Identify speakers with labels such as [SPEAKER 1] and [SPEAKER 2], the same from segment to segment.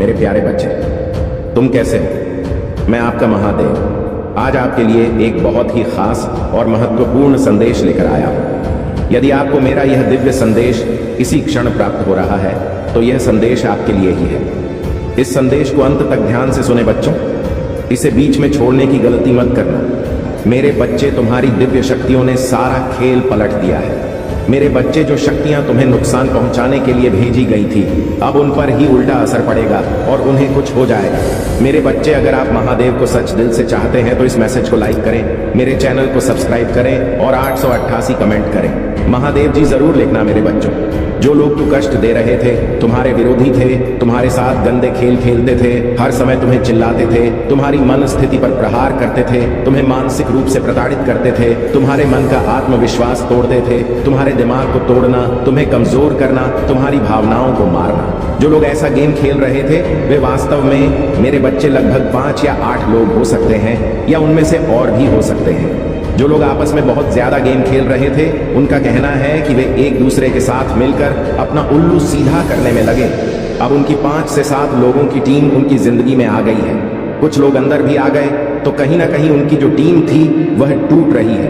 [SPEAKER 1] मेरे प्यारे बच्चे, तुम कैसे हो? मैं आपका महादेव आज आपके लिए एक बहुत ही खास और महत्वपूर्ण संदेश लेकर आया हूं। यदि आपको मेरा यह दिव्य संदेश इसी क्षण प्राप्त हो रहा है तो यह संदेश आपके लिए ही है। इस संदेश को अंत तक ध्यान से सुने बच्चों, इसे बीच में छोड़ने की गलती मत करना। मेरे बच्चे, तुम्हारी दिव्य शक्तियों ने सारा खेल पलट दिया है। मेरे बच्चे, जो शक्तियां तुम्हें नुकसान पहुंचाने के लिए भेजी गई थी, अब उन पर ही उल्टा असर पड़ेगा और उन्हें कुछ हो जाएगा। मेरे बच्चे, अगर आप महादेव को सच दिल से चाहते हैं तो इस मैसेज को लाइक करें, मेरे चैनल को सब्सक्राइब करें और 888 कमेंट करें। महादेव जी जरूर लिखना मेरे बच्चों। जो लोग को कष्ट दे रहे थे, तुम्हारे विरोधी थे, तुम्हारे साथ गंदे खेल खेलते थे, हर समय तुम्हें चिल्लाते थे, तुम्हारी मन स्थिति पर प्रहार करते थे, तुम्हें मानसिक रूप से प्रताड़ित करते थे, तुम्हारे मन का आत्मविश्वास तोड़ते थे, तुम्हारे दिमाग को तोड़ना, तुम्हें कमजोर करना, तुम्हारी भावनाओं को मारना, जो लोग ऐसा गेम खेल रहे थे वे वास्तव में मेरे बच्चे लगभग 5 या 8 लोग हो सकते हैं, या उनमें से और भी हो सकते हैं। जो लोग आपस में बहुत ज्यादा गेम खेल रहे थे, उनका कहना है कि वे एक दूसरे के साथ मिलकर अपना उल्लू सीधा करने में लगे। अब उनकी 5 से 7 लोगों की टीम उनकी जिंदगी में आ गई है। कुछ लोग अंदर भी आ गए तो कहीं ना कहीं उनकी जो टीम थी वह टूट रही है।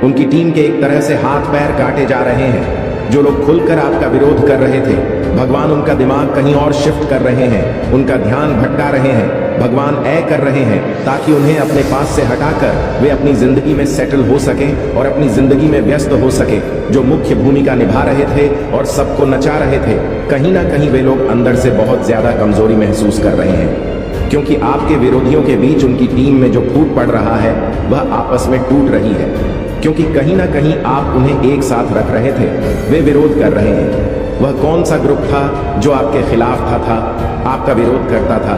[SPEAKER 1] उनकी टीम के एक तरह से हाथ पैर काटे जा रहे हैं। जो लोग खुलकर आपका विरोध कर रहे थे, भगवान उनका दिमाग कहीं और शिफ्ट कर रहे हैं, उनका ध्यान भटका रहे हैं, भगवान कर रहे हैं ताकि उन्हें अपने पास से हटाकर वे अपनी जिंदगी में सेटल हो सकें और अपनी जिंदगी में व्यस्त हो सके। जो मुख्य भूमिका निभा रहे थे और सबको नचा रहे थे, कहीं ना कहीं वे लोग अंदर से बहुत ज्यादा कमजोरी महसूस कर रहे हैं, क्योंकि आपके विरोधियों के बीच उनकी टीम में जो फूट पड़ रहा है वह आपस में टूट रही है, क्योंकि कहीं ना कहीं आप उन्हें एक साथ रख रहे थे। वे विरोध कर रहे हैं। वह कौन सा ग्रुप था जो आपके खिलाफ था, आपका विरोध करता था,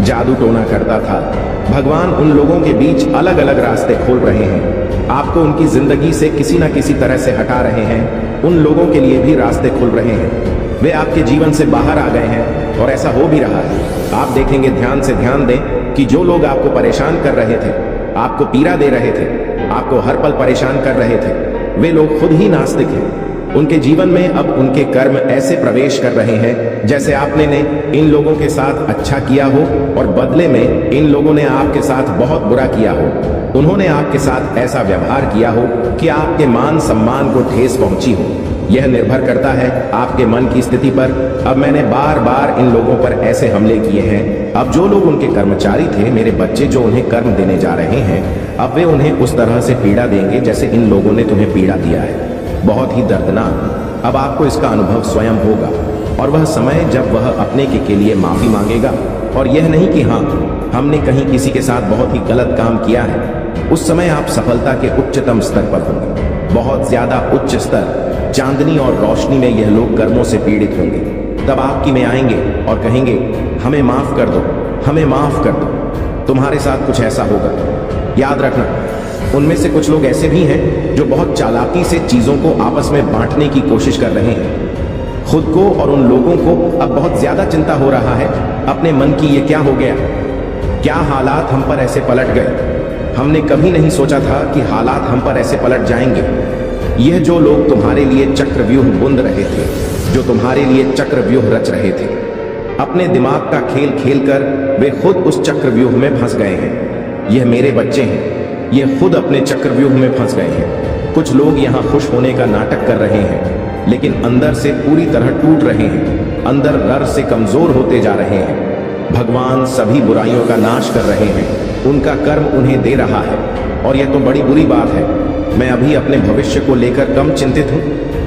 [SPEAKER 1] जादू टोना करता था? भगवान उन लोगों के बीच अलग अलग रास्ते खोल रहे हैं। आपको उनकी जिंदगी से किसी न किसी तरह से हटा रहे हैं। उन लोगों के लिए भी रास्ते खुल रहे हैं। वे आपके जीवन से बाहर आ गए हैं और ऐसा हो भी रहा है। आप देखेंगे, ध्यान से ध्यान दें कि जो लोग आपको परेशान कर रहे थे, आपको पीड़ा दे रहे थे, आपको हर पल परेशान कर रहे थे, वे लोग खुद ही नास्तिक हैं। उनके जीवन में अब उनके कर्म ऐसे प्रवेश कर रहे हैं जैसे आपने इन लोगों के साथ अच्छा किया हो और बदले में इन लोगों ने आपके साथ बहुत बुरा किया हो। उन्होंने आपके साथ ऐसा व्यवहार किया हो कि आपके मान सम्मान को ठेस पहुंची हो। यह निर्भर करता है आपके मन की स्थिति पर। अब मैंने बार बार इन लोगों पर ऐसे हमले किए हैं। अब जो लोग उनके कर्मचारी थे, मेरे बच्चे, जो उन्हें कर्म देने जा रहे हैं, अब वे उन्हें उस तरह से पीड़ा देंगे जैसे इन लोगों ने तुम्हें पीड़ा दिया है। बहुत ही दर्दनाक। अब आपको इसका अनुभव स्वयं होगा और वह समय जब वह अपने के लिए माफी मांगेगा, और यह नहीं कि हाँ, हमने कहीं किसी के साथ बहुत ही गलत काम किया है। उस समय आप सफलता के उच्चतम स्तर पर होंगे, बहुत ज्यादा उच्च स्तर। चांदनी और रोशनी में यह लोग कर्मों से पीड़ित होंगे। तब आपकी में आएंगे और कहेंगे, हमें माफ कर दो, हमें माफ कर दो। तुम्हारे साथ कुछ ऐसा होगा। याद रखना, उनमें से कुछ लोग ऐसे भी हैं जो बहुत चालाकी से चीजों को आपस में बांटने की कोशिश कर रहे हैं। खुद को और उन लोगों को अब बहुत ज्यादा चिंता हो रहा है अपने मन की, ये क्या हो गया, क्या हालात हम पर ऐसे पलट गए। हमने कभी नहीं सोचा था कि हालात हम पर ऐसे पलट जाएंगे। यह जो लोग तुम्हारे लिए चक्रव्यूह बुन रहे थे, जो तुम्हारे लिए चक्रव्यूह रच रहे थे, अपने दिमाग का खेल खेलकर वे खुद उस चक्रव्यूह में फंस गए हैं। यह मेरे बच्चे हैं, ये खुद अपने चक्रव्यूह में फंस गए हैं। कुछ लोग यहाँ खुश होने का नाटक कर रहे हैं, लेकिन अंदर से पूरी तरह टूट रहे हैं, अंदर डर से कमजोर होते जा रहे हैं। भगवान सभी बुराइयों का नाश कर रहे हैं, उनका कर्म उन्हें दे रहा है, और यह तो बड़ी बुरी बात है। मैं अभी अपने भविष्य को लेकर कम चिंतित हूँ,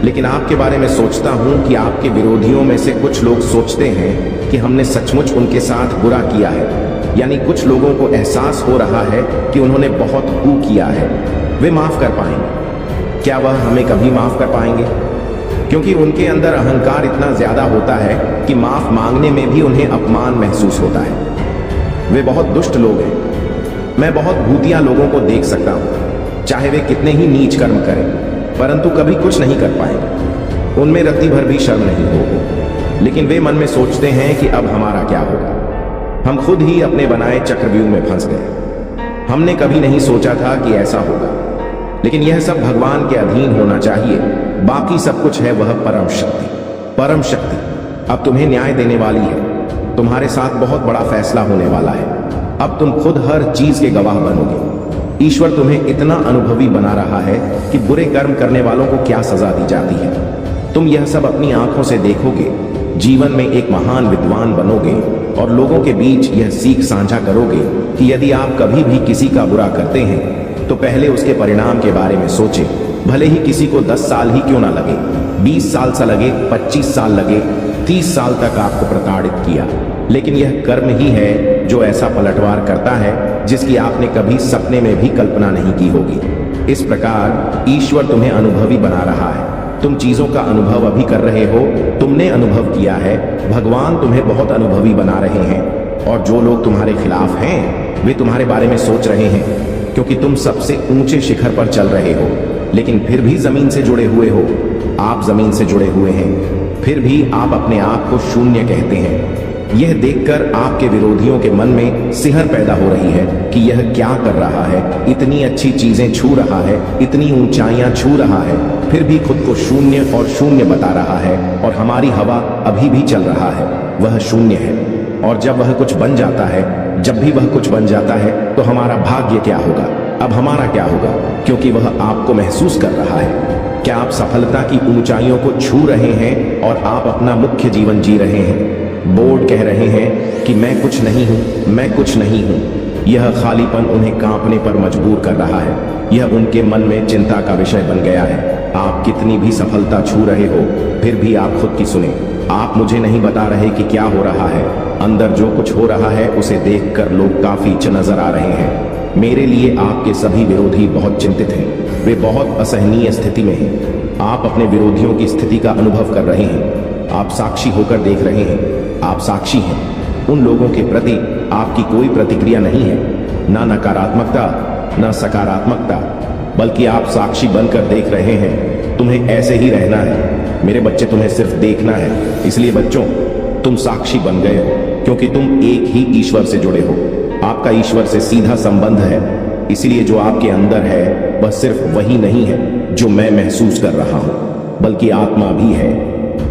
[SPEAKER 1] लेकिन आपके बारे में सोचता हूँ कि आपके विरोधियों में से कुछ लोग सोचते हैं कि हमने सचमुच उनके साथ बुरा किया है। यानी कुछ लोगों को एहसास हो रहा है कि उन्होंने बहुत कू किया है। वे माफ कर पाएंगे क्या? वह हमें कभी माफ कर पाएंगे? क्योंकि उनके अंदर अहंकार इतना ज्यादा होता है कि माफ मांगने में भी उन्हें अपमान महसूस होता है। वे बहुत दुष्ट लोग हैं। मैं बहुत भूतिया लोगों को देख सकता हूँ, चाहे वे कितने ही नीच कर्म करें, परंतु कभी कुछ नहीं कर पाएंगे। उनमें रत्ती भर भी शर्म नहीं होगी, लेकिन वे मन में सोचते हैं कि अब हमारा क्या होगा। हम खुद ही अपने बनाए चक्रव्यूह में फंस गए। हमने कभी नहीं सोचा था कि ऐसा होगा, लेकिन यह सब भगवान के अधीन होना चाहिए। बाकी सब कुछ है वह परम शक्ति। परम शक्ति अब तुम्हें न्याय देने वाली है। तुम्हारे साथ बहुत बड़ा फैसला होने वाला है। अब तुम खुद हर चीज के गवाह बनोगे। ईश्वर तुम्हें इतना अनुभवी बना रहा है कि बुरे कर्म करने वालों को क्या सजा दी जाती है। तुम यह सब अपनी आंखों से देखोगे, जीवन में एक महान विद्वान बनोगे और लोगों के बीच यह सीख साझा करोगे कि यदि आप कभी भी किसी का बुरा करते हैं तो पहले उसके परिणाम के बारे में सोचें। भले ही किसी को 10 साल ही क्यों ना लगे, 20 साल सा लगे, 25 साल लगे, 30 साल तक आपको प्रताड़ित किया, लेकिन यह कर्म ही है जो ऐसा पलटवार करता है जिसकी आपने कभी सपने में भी कल्पना नहीं की होगी। इस प्रकार ईश्वर तुम्हें अनुभवी बना रहा है। तुम चीजों का अनुभव अभी कर रहे हो, तुमने अनुभव किया है, भगवान तुम्हें बहुत अनुभवी बना रहे हैं। और जो लोग तुम्हारे खिलाफ हैं वे तुम्हारे बारे में सोच रहे हैं, क्योंकि तुम सबसे ऊंचे शिखर पर चल रहे हो, लेकिन फिर भी जमीन से जुड़े हुए हो। आप जमीन से जुड़े हुए हैं, फिर भी आप अपने आप को शून्य कहते हैं। यह देखकर आपके विरोधियों के मन में सिहर पैदा हो रही है कि यह क्या कर रहा है, इतनी अच्छी चीजें छू रहा है, इतनी ऊंचाइयां छू रहा है, फिर भी खुद को शून्य और शून्य बता रहा है। और हमारी हवा अभी भी चल रहा है, वह शून्य है। और जब वह कुछ बन जाता है, जब भी वह कुछ बन जाता है, तो हमारा भाग्य क्या होगा? अब हमारा क्या होगा? क्योंकि वह आपको महसूस कर रहा है। क्या आप सफलता की ऊंचाइयों को छू रहे हैं और आप अपना मुख्य जीवन जी रहे हैं? बोर्ड कह रहे हैं कि मैं कुछ नहीं हूं, मैं कुछ नहीं हूं। यह खालीपन उन्हें कांपने पर मजबूर कर रहा है। यह उनके मन में चिंता का विषय बन गया है। आप कितनी भी सफलता छू रहे हो, फिर भी आप खुद की सुने। आप मुझे नहीं बता रहे कि क्या हो रहा है। अंदर जो कुछ हो रहा है उसे देखकर लोग काफी नजर आ रहे हैं। मेरे लिए आपके सभी विरोधी बहुत चिंतित हैं। वे बहुत असहनीय स्थिति में हैं। आप अपने विरोधियों की स्थिति का अनुभव कर रहे हैं। आप साक्षी होकर देख रहे हैं। आप साक्षी हैं। उन लोगों के प्रति आपकी कोई प्रतिक्रिया नहीं है, ना नकारात्मकता, ना सकारात्मकता, बल्कि आप साक्षी बनकर देख रहे हैं। तुम्हें ऐसे ही रहना है मेरे बच्चे, तुम्हें सिर्फ देखना है। इसलिए बच्चों, तुम साक्षी बन गए हो, क्योंकि तुम एक ही ईश्वर से जुड़े हो। आपका ईश्वर से सीधा संबंध है। इसलिए जो आपके अंदर है वह सिर्फ वही नहीं है जो मैं महसूस कर रहा हूं, बल्कि आत्मा भी है।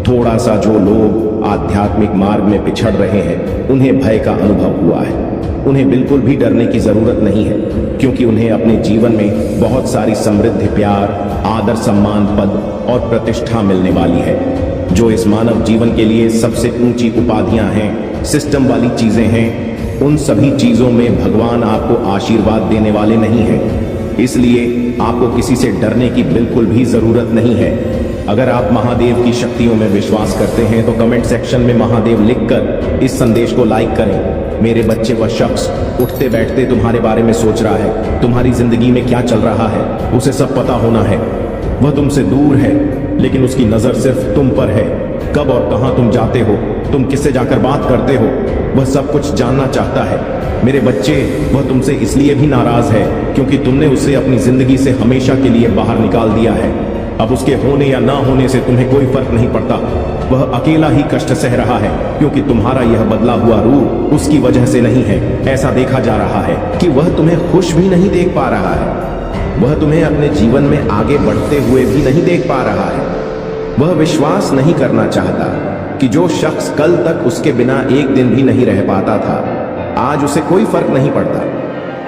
[SPEAKER 1] थोड़ा सा जो लोग आध्यात्मिक मार्ग में पिछड़ रहे हैं उन्हें भय का अनुभव हुआ है। उन्हें बिल्कुल भी डरने की जरूरत नहीं है, क्योंकि उन्हें अपने जीवन में बहुत सारी समृद्धि, प्यार, आदर, सम्मान, पद और प्रतिष्ठा मिलने वाली है, जो इस मानव जीवन के लिए सबसे ऊंची उपाधियां हैं, सिस्टम वाली चीजें हैं। उन सभी चीजों में भगवान आपको आशीर्वाद देने वाले नहीं हैं। इसलिए आपको किसी से डरने की बिल्कुल भी जरूरत नहीं है। अगर आप महादेव की शक्तियों में विश्वास करते हैं तो कमेंट सेक्शन में महादेव लिखकर इस संदेश को लाइक करें। मेरे बच्चे, वह शख्स उठते बैठते तुम्हारे बारे में सोच रहा है, तुम्हारी जिंदगी में क्या चल रहा है उसे सब पता होना है। वह तुमसे दूर है, लेकिन उसकी नजर सिर्फ तुम पर है। कब और कहां तुम जाते हो, तुम किससे जाकर बात करते हो, वह सब कुछ जानना चाहता है। मेरे बच्चे, वह तुमसे इसलिए भी नाराज है क्योंकि तुमने उसे अपनी जिंदगी से हमेशा के लिए बाहर निकाल दिया है। अब उसके होने या ना होने से तुम्हें कोई फर्क नहीं पड़ता। वह अकेला ही कष्ट सह रहा है, क्योंकि तुम्हारा यह बदला हुआ रूप उसकी वजह से नहीं है। ऐसा देखा जा रहा है कि वह तुम्हें खुश भी नहीं देख पा रहा है। वह तुम्हें अपने जीवन में आगे बढ़ते हुए भी नहीं देख पा रहा है। वह विश्वास नहीं करना चाहता कि जो शख्स कल तक उसके बिना एक दिन भी नहीं रह पाता था, आज उसे कोई फर्क नहीं पड़ता।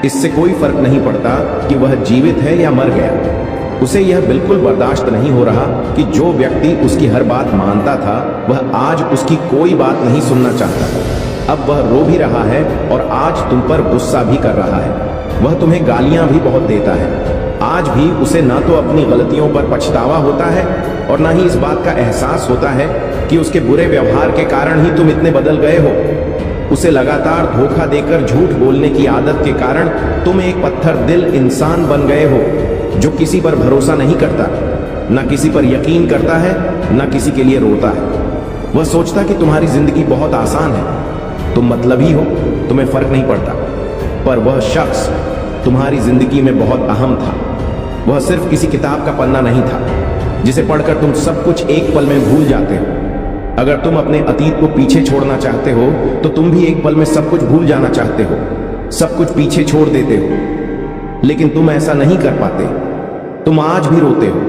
[SPEAKER 1] इससे कोई फर्क नहीं पड़ता कि वह जीवित है या मर गया। उसे यह बिल्कुल बर्दाश्त नहीं हो रहा कि जो व्यक्ति उसकी हर बात मानता था वह आज उसकी कोई बात नहीं सुनना चाहता। अब वह रो भी रहा है और आज तुम पर गुस्सा भी कर रहा है। वह तुम्हें गालियां भी बहुत देता है। आज भी उसे ना तो अपनी गलतियों पर पछतावा होता है और ना ही इस बात का एहसास होता है कि उसके बुरे व्यवहार के कारण ही तुम इतने बदल गए हो। उसे लगातार धोखा देकर झूठ बोलने की आदत के कारण तुम एक पत्थर दिल इंसान बन गए हो, जो किसी पर भरोसा नहीं करता, ना किसी पर यकीन करता है, ना किसी के लिए रोता है। वह सोचता कि तुम्हारी जिंदगी बहुत आसान है, तुम मतलबी हो, तुम्हें फर्क नहीं पड़ता। पर वह शख्स तुम्हारी जिंदगी में बहुत अहम था। वह सिर्फ किसी किताब का पन्ना नहीं था जिसे पढ़कर तुम सब कुछ एक पल में भूल जाते हो। अगर तुम अपने अतीत को पीछे छोड़ना चाहते हो तो तुम भी एक पल में सब कुछ भूल जाना चाहते हो, सब कुछ पीछे छोड़ देते हो, लेकिन तुम ऐसा नहीं कर पाते। तुम आज भी रोते हो।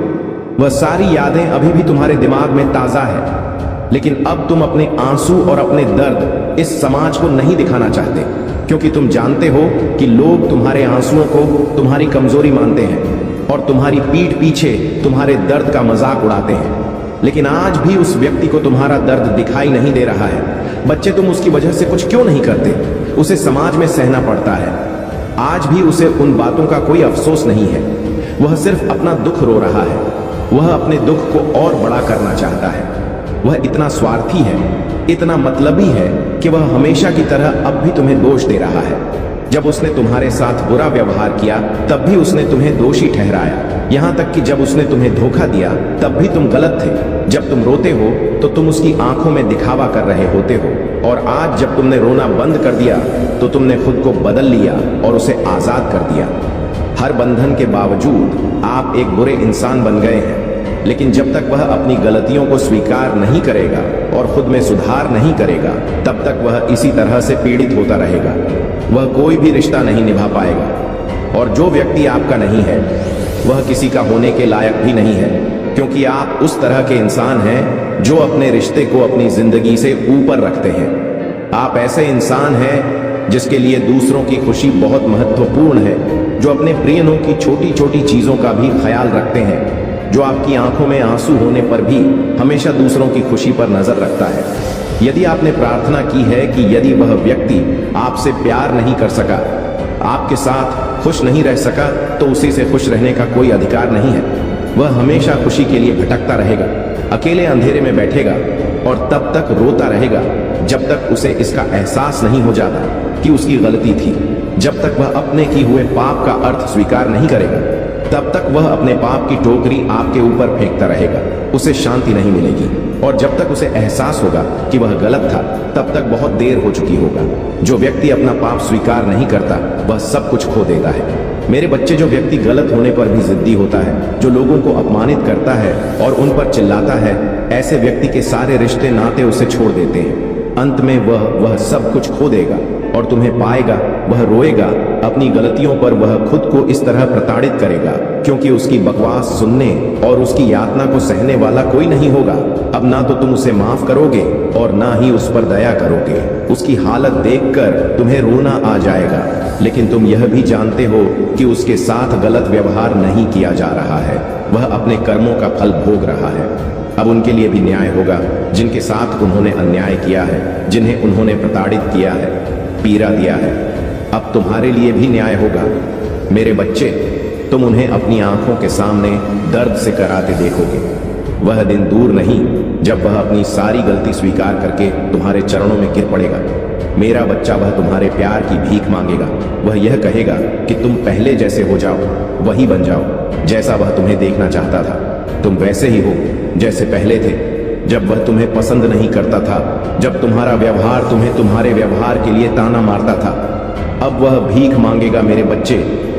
[SPEAKER 1] वह सारी यादें अभी भी तुम्हारे दिमाग में ताजा है, लेकिन अब तुम अपने आंसू और अपने दर्द इस समाज को नहीं दिखाना चाहते, क्योंकि तुम जानते हो कि लोग तुम्हारे आंसुओं को तुम्हारी कमजोरी मानते हैं और तुम्हारी पीठ पीछे तुम्हारे दर्द का मजाक उड़ाते हैं। लेकिन आज भी उस व्यक्ति को तुम्हारा दर्द दिखाई नहीं दे रहा है। बच्चे, तुम उसकी वजह से कुछ क्यों नहीं करते? उसे समाज में सहना पड़ता है। आज भी उसे उन बातों का कोई अफसोस नहीं है। वह सिर्फ अपना दुख रो रहा है। वह अपने दुख को और बड़ा करना चाहता है। वह इतना स्वार्थी है, इतना मतलबी है कि वह हमेशा की तरह अब भी तुम्हें दोष दे रहा है। जब उसने तुम्हारे साथ बुरा व्यवहार किया तब भी उसने तुम्हें दोषी ठहराया। यहां तक कि जब उसने तुम्हें धोखा दिया तब भी तुम गलत थे। जब तुम रोते हो तो तुम उसकी आंखों में दिखावा कर रहे होते हो, और आज जब तुमने रोना बंद कर दिया तो तुमने खुद को बदल लिया और उसे आजाद कर दिया। हर बंधन के बावजूद आप एक बुरे इंसान बन गए हैं। लेकिन जब तक वह अपनी गलतियों को स्वीकार नहीं करेगा और खुद में सुधार नहीं करेगा, तब तक वह इसी तरह से पीड़ित होता रहेगा। वह कोई भी रिश्ता नहीं निभा पाएगा, और जो व्यक्ति आपका नहीं है वह किसी का होने के लायक भी नहीं है, क्योंकि आप उस तरह के इंसान हैं जो अपने रिश्ते को अपनी जिंदगी से ऊपर रखते हैं। आप ऐसे इंसान हैं जिसके लिए दूसरों की खुशी बहुत महत्वपूर्ण है, जो अपने प्रियजनों की छोटी छोटी चीजों का भी ख्याल रखते हैं, जो आपकी आंखों में आंसू होने पर भी हमेशा दूसरों की खुशी पर नजर रखता है। यदि आपने प्रार्थना की है कि यदि वह व्यक्ति आपसे प्यार नहीं कर सका, आपके साथ खुश नहीं रह सका, तो उसी से खुश रहने का कोई अधिकार नहीं है। वह हमेशा खुशी के लिए भटकता रहेगा, अकेले अंधेरे में बैठेगा और तब तक रोता रहेगा जब तक उसे इसका एहसास नहीं हो जाता कि उसकी गलती थी। जब तक वह अपने किए हुए पाप का अर्थ स्वीकार नहीं करेगा, तब तक वह अपने पाप की टोकरी आपके ऊपर फेंकता रहेगा। उसे शांति नहीं मिलेगी, और जब तक उसे एहसास होगा कि वह गलत था, तब तक बहुत देर हो चुकी होगा। जो व्यक्ति अपना पाप स्वीकार नहीं करता, वह सब कुछ खो देता है। मेरे बच्चे, जो व्यक्ति गलत होने पर भी जिद्दी होता है, जो लोगों को अपमानित करता है और उन पर चिल्लाता है, ऐसे व्यक्ति के सारे रिश्ते नाते उसे छोड़ देते हैं। अंत में वह सब कुछ खो देगा और तुम्हें पाएगा। वह रोएगा। अपनी गलतियों पर वह खुद को इस तरह प्रताड़ित करेगा, क्योंकि उसकी बकवास सुनने और उसकी यातना को सहने वाला कोई नहीं होगा। अब ना तो तुम उसे माफ करोगे और ना ही उस पर दया करोगे। उसकी हालत देखकर तुम्हें रोना आ जाएगा, लेकिन तुम यह भी जानते हो कि उसके साथ गलत व्यवहार नहीं किया जा रहा है। वह अपने कर्मों का फल भोग रहा है। अब उनके लिए भी न्याय होगा जिनके साथ उन्होंने अन्याय किया है, जिन्हें उन्होंने प्रताड़ित किया है, पीड़ा दिया है। अब तुम्हारे लिए भी न्याय होगा। मेरे बच्चे, तुम उन्हें अपनी आंखों के सामने दर्द से कराते देखोगे। वह दिन दूर नहीं जब वह अपनी सारी गलती स्वीकार करके तुम्हारे चरणों में गिर पड़ेगा। मेरा बच्चा, वह तुम्हारे प्यार की भीख मांगेगा। वह यह कहेगा कि तुम पहले जैसे हो जाओ, वही बन जाओ जैसा वह तुम्हें देखना चाहता था। तुम वैसे ही हो जैसे पहले थे, जब वह तुम्हें पसंद नहीं करता था, जब तुम्हारा व्यवहार तुम्हें तुम्हारे व्यवहार के लिए ताना मारता था। अब वह भीख मांगेगा मेरे बच्चे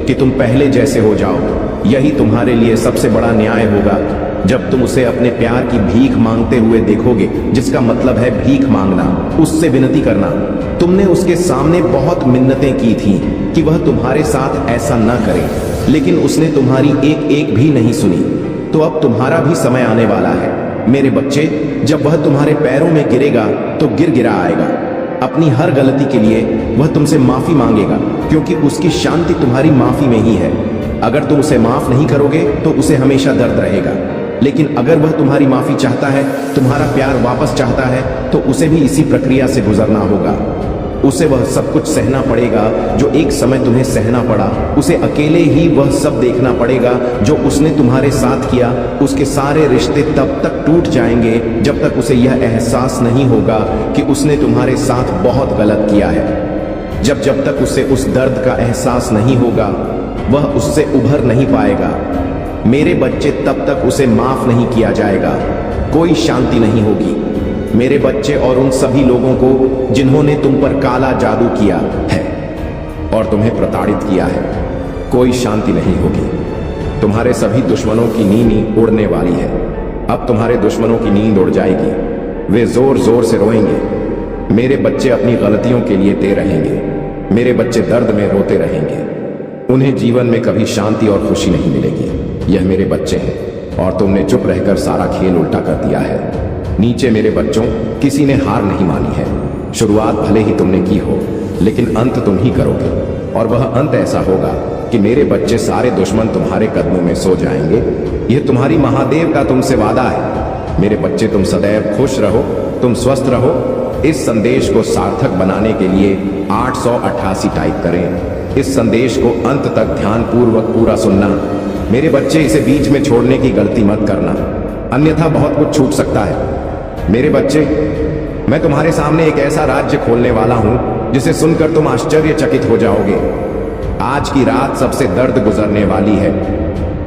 [SPEAKER 1] कि तुम पहले जैसे हो जाओ। यही तुम्हारे लिए सबसे बड़ा न्याय होगा, जब तुम उसे अपने प्यार की भीख मांगते हुए देखोगे, जिसका मतलब है भीख मांगना, उससे विनती करना। तुमने उसके सामने बहुत मिन्नतें की थी कि वह तुम्हारे साथ ऐसा न करे, लेकिन उसने तुम्हारी एक एक भी नहीं सुनी। तो अब तुम्हारा भी समय आने वाला है मेरे बच्चे, जब वह तुम्हारे पैरों में गिरेगा तो गिर गिरा आएगा। अपनी हर गलती के लिए वह तुमसे माफी मांगेगा, क्योंकि उसकी शांति तुम्हारी माफी में ही है। अगर तुम उसे माफ नहीं करोगे तो उसे हमेशा दर्द रहेगा, लेकिन अगर वह तुम्हारी माफी चाहता है, तुम्हारा प्यार वापस चाहता है, तो उसे भी इसी प्रक्रिया से गुजरना होगा। उसे वह सब कुछ सहना पड़ेगा जो एक समय तुम्हें सहना पड़ा। उसे अकेले ही वह सब देखना पड़ेगा जो उसने तुम्हारे साथ किया। उसके सारे रिश्ते तब तक टूट जाएंगे जब तक उसे यह एहसास नहीं होगा कि उसने तुम्हारे साथ बहुत गलत किया है। जब तक उसे उस दर्द का एहसास नहीं होगा, वह उससे उभर नहीं पाएगा। मेरे बच्चे, तब तक उसे माफ नहीं किया जाएगा। कोई शांति नहीं होगी मेरे बच्चे, और उन सभी लोगों को जिन्होंने तुम पर काला जादू किया है और तुम्हें प्रताड़ित किया है, कोई शांति नहीं होगी। तुम्हारे सभी दुश्मनों की नींद उड़ने वाली है। अब तुम्हारे दुश्मनों की नींद उड़ जाएगी। वे जोर जोर से रोएंगे। मेरे बच्चे अपनी गलतियों के लिए दे रहेंगे। मेरे बच्चे दर्द में रोते रहेंगे। उन्हें जीवन में कभी शांति और खुशी नहीं मिलेगी। यह मेरे बच्चे हैं, और तुमने चुप रहकर सारा खेल उल्टा कर दिया है। नीचे मेरे बच्चों, किसी ने हार नहीं मानी है। शुरुआत भले ही तुमने की हो, लेकिन अंत तुम ही करोगे। और वह अंत ऐसा होगा कि मेरे बच्चे, सारे दुश्मन तुम्हारे कदमों में सो जाएंगे। यह तुम्हारी महादेव का तुमसे वादा है। मेरे बच्चे, तुम सदैव खुश रहो, तुम स्वस्थ रहो। इस संदेश को सार्थक बनाने के लिए 888 टाइप करें। इस संदेश को अंत तक ध्यानपूर्वक पूरा सुनना। मेरे बच्चे, इसे बीच में छोड़ने की गलती मत करना, अन्यथा बहुत कुछ छूट सकता है। मेरे बच्चे, मैं तुम्हारे सामने एक ऐसा राज्य खोलने वाला हूं जिसे सुनकर तुम आश्चर्यचकित हो जाओगे। आज की रात सबसे दर्द गुजरने वाली है।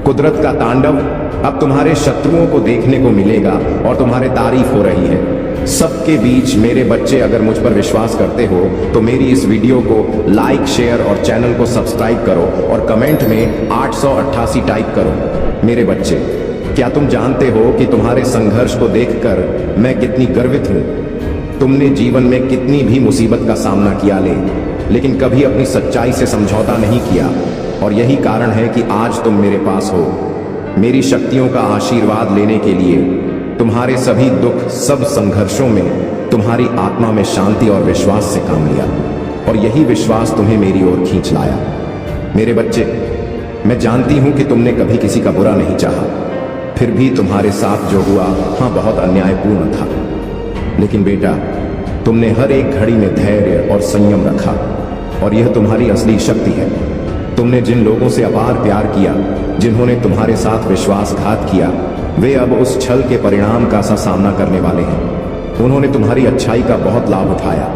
[SPEAKER 1] कुदरत का तांडव अब तुम्हारे शत्रुओं को देखने को मिलेगा और तुम्हारे तारीफ हो रही है। सबके बीच मेरे बच्चे, अगर मुझ पर विश्वास करते हो तो मेरी इस वीडियो को लाइक, शेयर और चैनल को सब्सक्राइब करो और कमेंट में 888 टाइप करो। मेरे बच्चे, क्या तुम जानते हो कि तुम्हारे संघर्ष को देखकर मैं कितनी गर्वित हूं? तुमने जीवन में कितनी भी मुसीबत का सामना किया लेकिन कभी अपनी सच्चाई से समझौता नहीं किया, और यही कारण है कि आज तुम मेरे पास हो। मेरी शक्तियों का आशीर्वाद लेने के लिए तुम्हारे सभी दुख, सब संघर्षों में तुम्हारी आत्मा में शांति और विश्वास से काम लिया, और यही विश्वास तुम्हें मेरी ओर खींच लाया। मेरे बच्चे, मैं जानती हूं कि तुमने कभी किसी का बुरा नहीं चाहा, फिर भी तुम्हारे साथ जो हुआ, हाँ, बहुत अन्यायपूर्ण था। लेकिन बेटा, तुमने हर एक घड़ी में धैर्य और संयम रखा, और यह तुम्हारी असली शक्ति है। तुमने जिन लोगों से अपार प्यार किया, जिन्होंने तुम्हारे साथ विश्वासघात किया, वे अब उस छल के परिणाम का सा सामना करने वाले हैं। उन्होंने तुम्हारी अच्छाई का बहुत लाभ उठाया,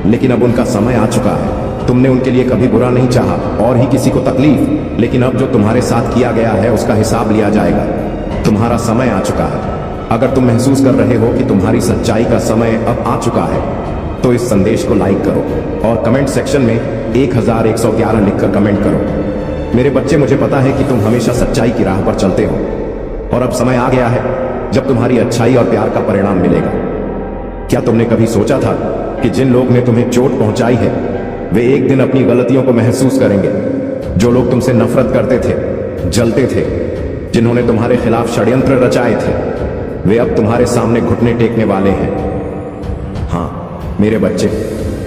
[SPEAKER 1] लेकिन अब उनका समय आ चुका है। तुमने उनके लिए कभी बुरा नहीं चाहा और ही किसी को तकलीफ, लेकिन अब जो तुम्हारे साथ किया गया है उसका हिसाब लिया जाएगा। तुम्हारा समय आ चुका है। अगर तुम महसूस कर रहे हो कि तुम्हारी सच्चाई का समय अब आ चुका है, तो इस संदेश को लाइक करो और कमेंट सेक्शन में 1111 लिखकर कमेंट करो। मेरे बच्चे, मुझे पता है कि तुम हमेशा सच्चाई की राह पर चलते हो, और अब समय आ गया है जब तुम्हारी अच्छाई और प्यार का परिणाम मिलेगा। क्या तुमने कभी सोचा था कि जिन लोग ने तुम्हें चोट पहुंचाई है, वे एक दिन अपनी गलतियों को महसूस करेंगे? जो लोग तुमसे नफरत करते थे, जलते थे, जिन्होंने तुम्हारे खिलाफ षड्यंत्र रचाए थे, वे अब तुम्हारे सामने घुटने टेकने वाले हैं। हाँ मेरे बच्चे,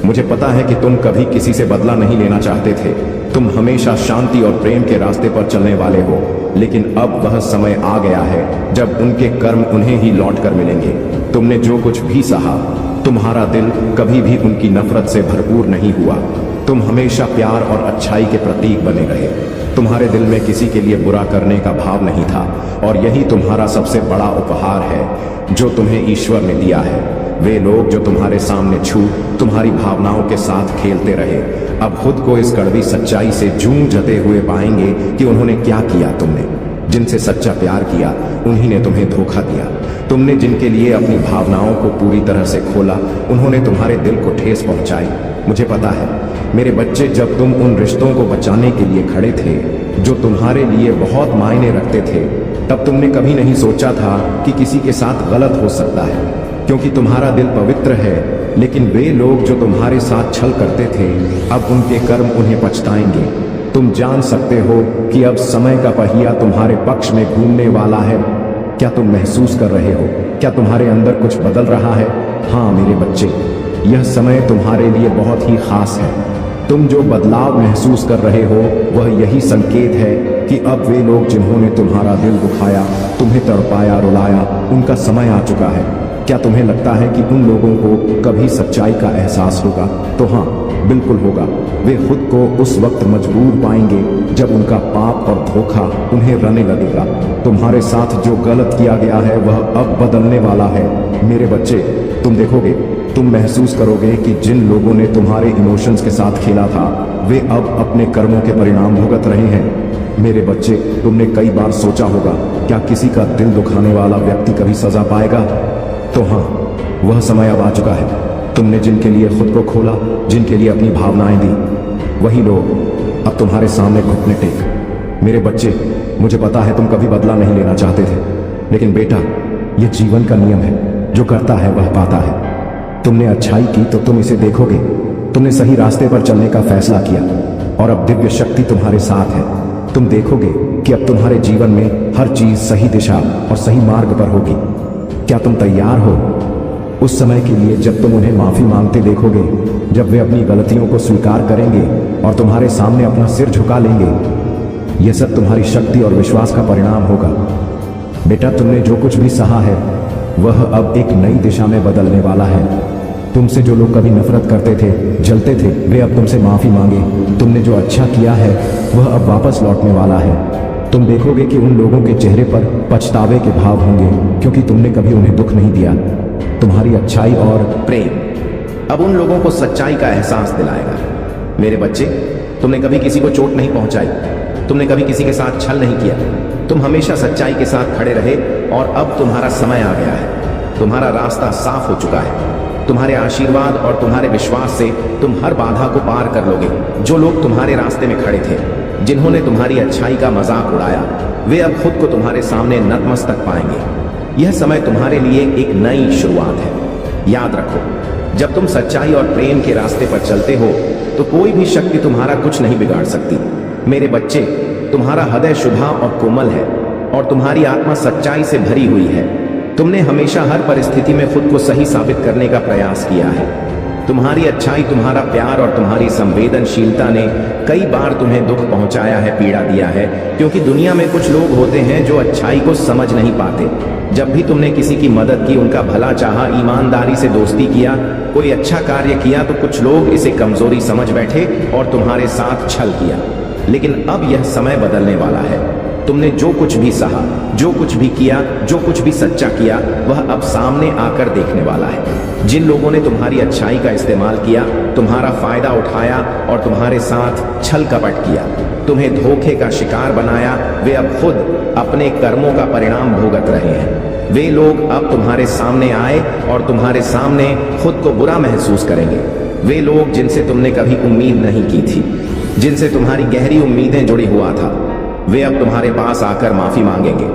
[SPEAKER 1] मुझे पता है कि तुम कभी किसी से बदला नहीं लेना चाहते थे। तुम हमेशा शांति और प्रेम के रास्ते पर चलने वाले हो, लेकिन अब वह समय आ गया है जब उनके कर्म उन्हें ही लौट कर मिलेंगे। तुमने जो कुछ भी सहा, तुम्हारा दिल कभी भी उनकी नफरत से भरपूर नहीं हुआ। तुम हमेशा प्यार और अच्छाई के प्रतीक बने रहे। तुम्हारे दिल में किसी के लिए बुरा करने का भाव नहीं था, और यही तुम्हारा सबसे बड़ा उपहार है जो तुम्हें ईश्वर ने दिया है। वे लोग जो तुम्हारे सामने तुम्हारी भावनाओं के साथ खेलते रहे, अब खुद को इस कड़वी सच्चाई से जूझते हुए पाएंगे कि उन्होंने क्या किया। तुमने जिनसे सच्चा प्यार किया, उन्हीं ने तुम्हें धोखा दिया। तुमने जिनके लिए अपनी भावनाओं को पूरी तरह से खोला, उन्होंने तुम्हारे दिल को ठेस पहुंचाई। मुझे पता है मेरे बच्चे, जब तुम उन रिश्तों को बचाने के लिए खड़े थे जो तुम्हारे लिए बहुत मायने रखते थे, तब तुमने कभी नहीं सोचा था कि किसी के साथ गलत हो सकता है, क्योंकि तुम्हारा दिल पवित्र है। लेकिन वे लोग जो तुम्हारे साथ छल करते थे, अब उनके कर्म उन्हें पछताएंगे। तुम जान सकते हो कि अब समय का पहिया तुम्हारे पक्ष में घूमने वाला है। क्या तुम महसूस कर रहे हो? क्या तुम्हारे अंदर कुछ बदल रहा है? हाँ मेरे बच्चे, यह समय तुम्हारे लिए बहुत ही खास है। तुम जो बदलाव महसूस कर रहे हो, वह यही संकेत है कि अब वे लोग जिन्होंने तुम्हारा दिल दुखाया, तुम्हें तड़पाया, रुलाया, उनका समय आ चुका है। क्या तुम्हें लगता है कि उन लोगों को कभी सच्चाई का एहसास होगा? तो हाँ, बिल्कुल होगा। वे खुद को उस वक्त मजबूर पाएंगे जब उनका पाप और धोखा उन्हें रने लगेगा। तुम्हारे साथ जो गलत किया गया है वह अब बदलने वाला है। मेरे बच्चे, तुम देखोगे, तुम महसूस करोगे कि जिन लोगों ने तुम्हारे इमोशंस के साथ खेला था, वे अब अपने कर्मों के परिणाम भुगत रहे हैं। मेरे बच्चे, तुमने कई बार सोचा होगा, क्या किसी का दिल दुखाने वाला व्यक्ति कभी सजा पाएगा? तो हाँ, वह समय अब आ चुका है। तुमने जिनके लिए खुद को खोला, जिनके लिए अपनी भावनाएं दी, वही लोग अब तुम्हारे सामने घुटने टेक। मेरे बच्चे, मुझे पता है तुम कभी बदला नहीं लेना चाहते थे, लेकिन बेटा, यह जीवन का नियम है। जो करता है वह पाता है। तुमने अच्छाई की तो तुम इसे देखोगे। तुमने सही रास्ते पर चलने का फैसला किया, और अब दिव्य शक्ति तुम्हारे साथ है। तुम देखोगे कि अब तुम्हारे जीवन में हर चीज सही दिशा और सही मार्ग पर होगी। क्या तुम तैयार हो?
[SPEAKER 2] उस समय के लिए जब तुम उन्हें माफी मांगते देखोगे, जब वे अपनी गलतियों को स्वीकार करेंगे और तुम्हारे सामने अपना सिर झुका लेंगे। यह सब तुम्हारी शक्ति और विश्वास का परिणाम होगा। बेटा, तुमने जो कुछ भी सहा है वह अब एक नई दिशा में बदलने वाला है। तुमसे जो लोग कभी नफरत करते थे, जलते थे, वे अब तुमसे माफी मांगे। तुमने जो अच्छा किया है वह अब वापस लौटने वाला है। तुम देखोगे कि उन लोगों के चेहरे पर पछतावे के भाव होंगे, क्योंकि तुमने कभी उन्हें दुख नहीं दिया। तुम्हारी अच्छाई और
[SPEAKER 1] प्रेम अब उन लोगों को सच्चाई का एहसास दिलाएगा। मेरे बच्चे, तुमने कभी किसी को चोट नहीं पहुंचाई, तुमने कभी किसी के साथ छल नहीं किया, तुम हमेशा सच्चाई के साथ खड़े रहे और अब तुम्हारा समय आ गया है। तुम्हारा रास्ता साफ हो चुका है। तुम्हारे आशीर्वाद और तुम्हारे विश्वास से तुम हर बाधा को पार कर लोगे। जो लोग तुम्हारे रास्ते में खड़े थे, जिन्होंने तुम्हारी अच्छाई का मजाक उड़ाया, वे अब खुद को तुम्हारे सामने नतमस्तक पाएंगे। यह समय तुम्हारे लिए एक नई शुरुआत है। याद रखो, जब तुम सच्चाई और प्रेम के रास्ते पर चलते हो तो कोई भी शक्ति तुम्हारा कुछ नहीं बिगाड़ सकती। मेरे बच्चे, तुम्हारा हृदय शुद्ध और कोमल है और तुम्हारी आत्मा सच्चाई से भरी हुई है। तुमने हमेशा हर परिस्थिति में खुद को सही साबित करने का प्रयास किया है। तुम्हारी अच्छाई, तुम्हारा प्यार और तुम्हारी संवेदनशीलता ने कई बार तुम्हें दुख पहुंचाया है, पीड़ा दिया है, क्योंकि दुनिया में कुछ लोग होते हैं जो अच्छाई को समझ नहीं पाते। जब भी तुमने किसी की मदद की, उनका भला चाहा, ईमानदारी से दोस्ती किया, कोई अच्छा कार्य किया, तो कुछ लोग इसे कमजोरी समझ बैठे और तुम्हारे साथ छल किया। लेकिन अब यह समय बदलने वाला है। तुमने जो कुछ भी सहा, जो कुछ भी किया, जो कुछ भी सच्चा किया, वह अब सामने आकर देखने वाला है। जिन लोगों ने तुम्हारी अच्छाई का इस्तेमाल किया, तुम्हारा फायदा उठाया और तुम्हारे साथ छल कपट किया, तुम्हें धोखे का शिकार बनाया, वे अब खुद अपने कर्मों का परिणाम भुगत रहे हैं। वे लोग अब तुम्हारे सामने आए और तुम्हारे सामने खुद को बुरा महसूस करेंगे। वे लोग जिनसे तुमने कभी उम्मीद नहीं की थी, जिनसे तुम्हारी गहरी उम्मीदें जुड़ी हुआ था, वे अब तुम्हारे पास आकर माफी मांगेंगे।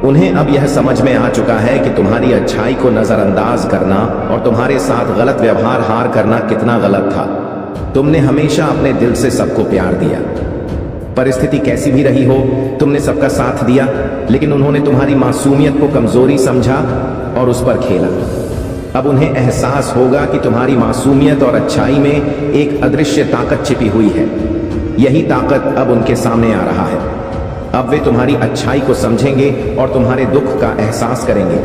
[SPEAKER 1] उन्हें अब यह समझ में आ चुका है कि तुम्हारी अच्छाई को नजरअंदाज करना और तुम्हारे साथ गलत व्यवहार हार करना कितना गलत था। तुमने हमेशा अपने दिल से सबको प्यार दिया। परिस्थिति कैसी भी रही हो, तुमने सबका साथ दिया, लेकिन उन्होंने तुम्हारी मासूमियत को कमजोरी समझा और उस पर खेला। अब उन्हें एहसास होगा कि तुम्हारी मासूमियत और अच्छाई में एक अदृश्य ताकत छिपी हुई है। यही ताकत अब उनके सामने आ रहा है। अब वे तुम्हारी अच्छाई को समझेंगे और तुम्हारे दुख का एहसास करेंगे।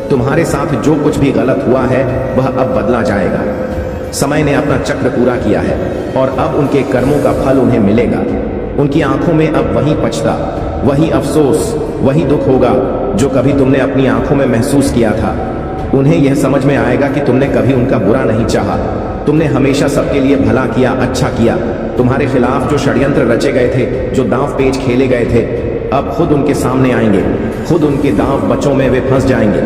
[SPEAKER 1] तुम्हारे साथ जो कुछ भी गलत हुआ है वह अब बदला जाएगा। समय ने अपना चक्र पूरा किया है और अब उनके कर्मों का फल उन्हें मिलेगा। उनकी आंखों में अब वही पछता, वही अफसोस, वही दुख होगा जो कभी तुमने अपनी आंखों में महसूस किया था। उन्हें यह समझ में आएगा कि तुमने कभी उनका बुरा नहीं चाहा। तुमने हमेशा सबके लिए भला किया, अच्छा किया। तुम्हारे खिलाफ जो षड्यंत्र रचे गए थे, जो दांव पेच खेले गए थे, अब खुद उनके सामने आएंगे। खुद उनके दांव बचों में वे फंस जाएंगे।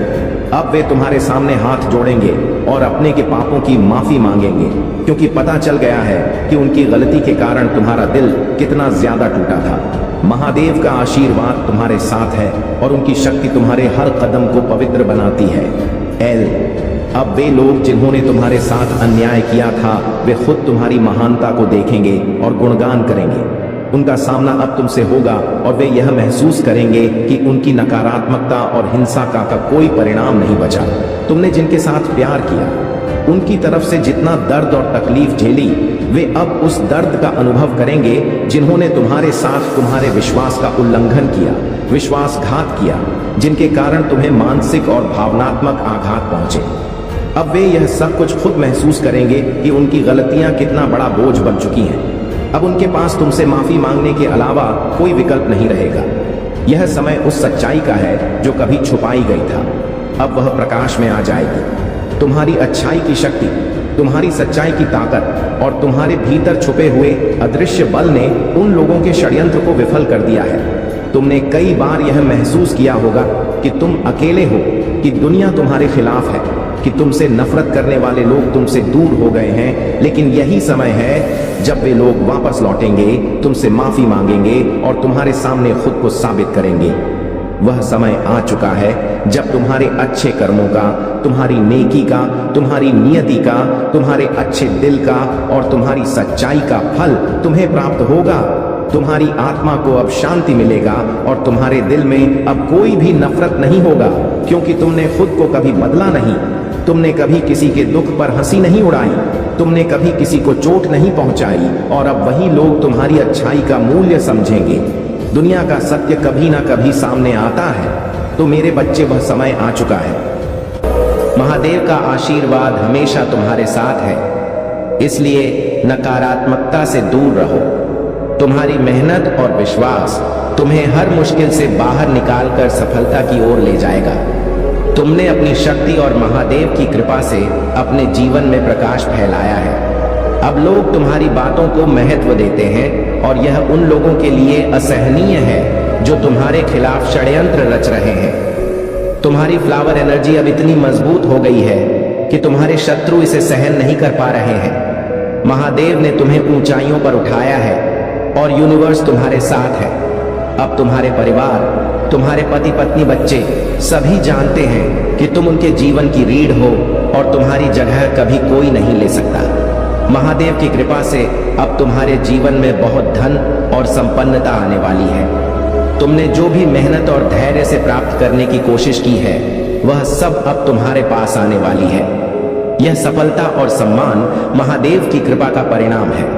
[SPEAKER 1] अब वे तुम्हारे सामने हाथ जोड़ेंगे और अपने के पापों की माफी मांगेंगे, क्योंकि पता चल गया है कि उनकी गलती के कारण तुम्हारा दिल कितना ज्यादा टूटा था। महादेव का आशीर्वाद तुम्हारे साथ है और उनकी शक्ति तुम्हारे हर कदम को पवित्र बनाती है। अब वे लोग जिन्होंने तुम्हारे साथ अन्याय किया था, वे खुद तुम्हारी महानता को देखेंगे और गुणगान करेंगे। उनका सामना अब तुमसे होगा और वे यह महसूस करेंगे कि उनकी नकारात्मकता और हिंसा का कोई परिणाम नहीं बचा। तुमने जिनके साथ प्यार किया, उनकी तरफ से जितना दर्द और तकलीफ झेली, वे अब उस दर्द का अनुभव करेंगे जिन्होंने तुम्हारे साथ तुम्हारे विश्वास का उल्लंघन किया, विश्वासघात किया, जिनके कारण तुम्हें मानसिक और भावनात्मक आघात पहुंचे। अब वे यह सब कुछ खुद महसूस करेंगे कि उनकी गलतियां कितना बड़ा बोझ बन चुकी हैं। अब उनके पास तुमसे माफी मांगने के अलावा कोई विकल्प नहीं रहेगा। यह समय उस सच्चाई का है जो कभी छुपाई गई था, अब वह प्रकाश में आ जाएगी। तुम्हारी अच्छाई की शक्ति, तुम्हारी सच्चाई की ताकत और तुम्हारे भीतर छुपे हुए अदृश्य बल ने उन लोगों के षड्यंत्र को विफल कर दिया है। तुमने कई बार यह महसूस किया होगा कि तुम अकेले हो, कि दुनिया तुम्हारे खिलाफ है, कि तुमसे नफरत करने वाले लोग तुमसे दूर हो गए हैं। लेकिन यही समय है जब वे लोग वापस लौटेंगे, तुमसे माफी मांगेंगे और तुम्हारे सामने खुद को साबित करेंगे। वह समय आ चुका है जब तुम्हारे अच्छे कर्मों का, तुम्हारी नेकी का, तुम्हारी नियति का, तुम्हारे अच्छे दिल का और तुम्हारी सच्चाई का फल तुम्हें प्राप्त होगा। तुम्हारी आत्मा को अब शांति मिलेगा और तुम्हारे दिल में अब कोई भी नफरत नहीं होगा, क्योंकि तुमने खुद को कभी बदला नहीं। तुमने कभी किसी के दुख पर हंसी नहीं उड़ाई, तुमने कभी किसी को चोट नहीं पहुंचाई, और अब वही लोग तुम्हारी अच्छाई का मूल्य समझेंगे। दुनिया का सत्य कभी ना कभी सामने आता है, तो मेरे बच्चे वह समय आ चुका है। महादेव का आशीर्वाद हमेशा तुम्हारे साथ है, इसलिए नकारात्मकता से दूर रहो। तुम्हारी मेहनत और विश्वास तुम्हें हर मुश्किल से बाहर निकालकर सफलता की ओर ले जाएगा। तुमने अपनी शक्ति और महादेव की कृपा से अपने जीवन में प्रकाश फैलाया है। अब लोग तुम्हारी बातों को महत्व देते हैं, और यह उन लोगों के लिए असहनीय है जो तुम्हारे खिलाफ षड्यंत्र रच रहे हैं। तुम्हारी फ्लावर एनर्जी अब इतनी मजबूत हो गई है कि तुम्हारे शत्रु इसे सहन नहीं कर पा रहे हैं। महादेव ने तुम्हें ऊंचाइयों पर उठाया है और यूनिवर्स तुम्हारे साथ है। अब तुम्हारे परिवार, तुम्हारे पति पत्नी, बच्चे सभी जानते हैं कि तुम उनके जीवन की रीढ़ हो और तुम्हारी जगह कभी कोई नहीं ले सकता। महादेव की कृपा से अब तुम्हारे जीवन में बहुत धन और संपन्नता आने वाली है। तुमने जो भी मेहनत और धैर्य से प्राप्त करने की कोशिश की है, वह सब अब तुम्हारे पास आने वाली है। यह सफलता और सम्मान महादेव की कृपा का परिणाम है।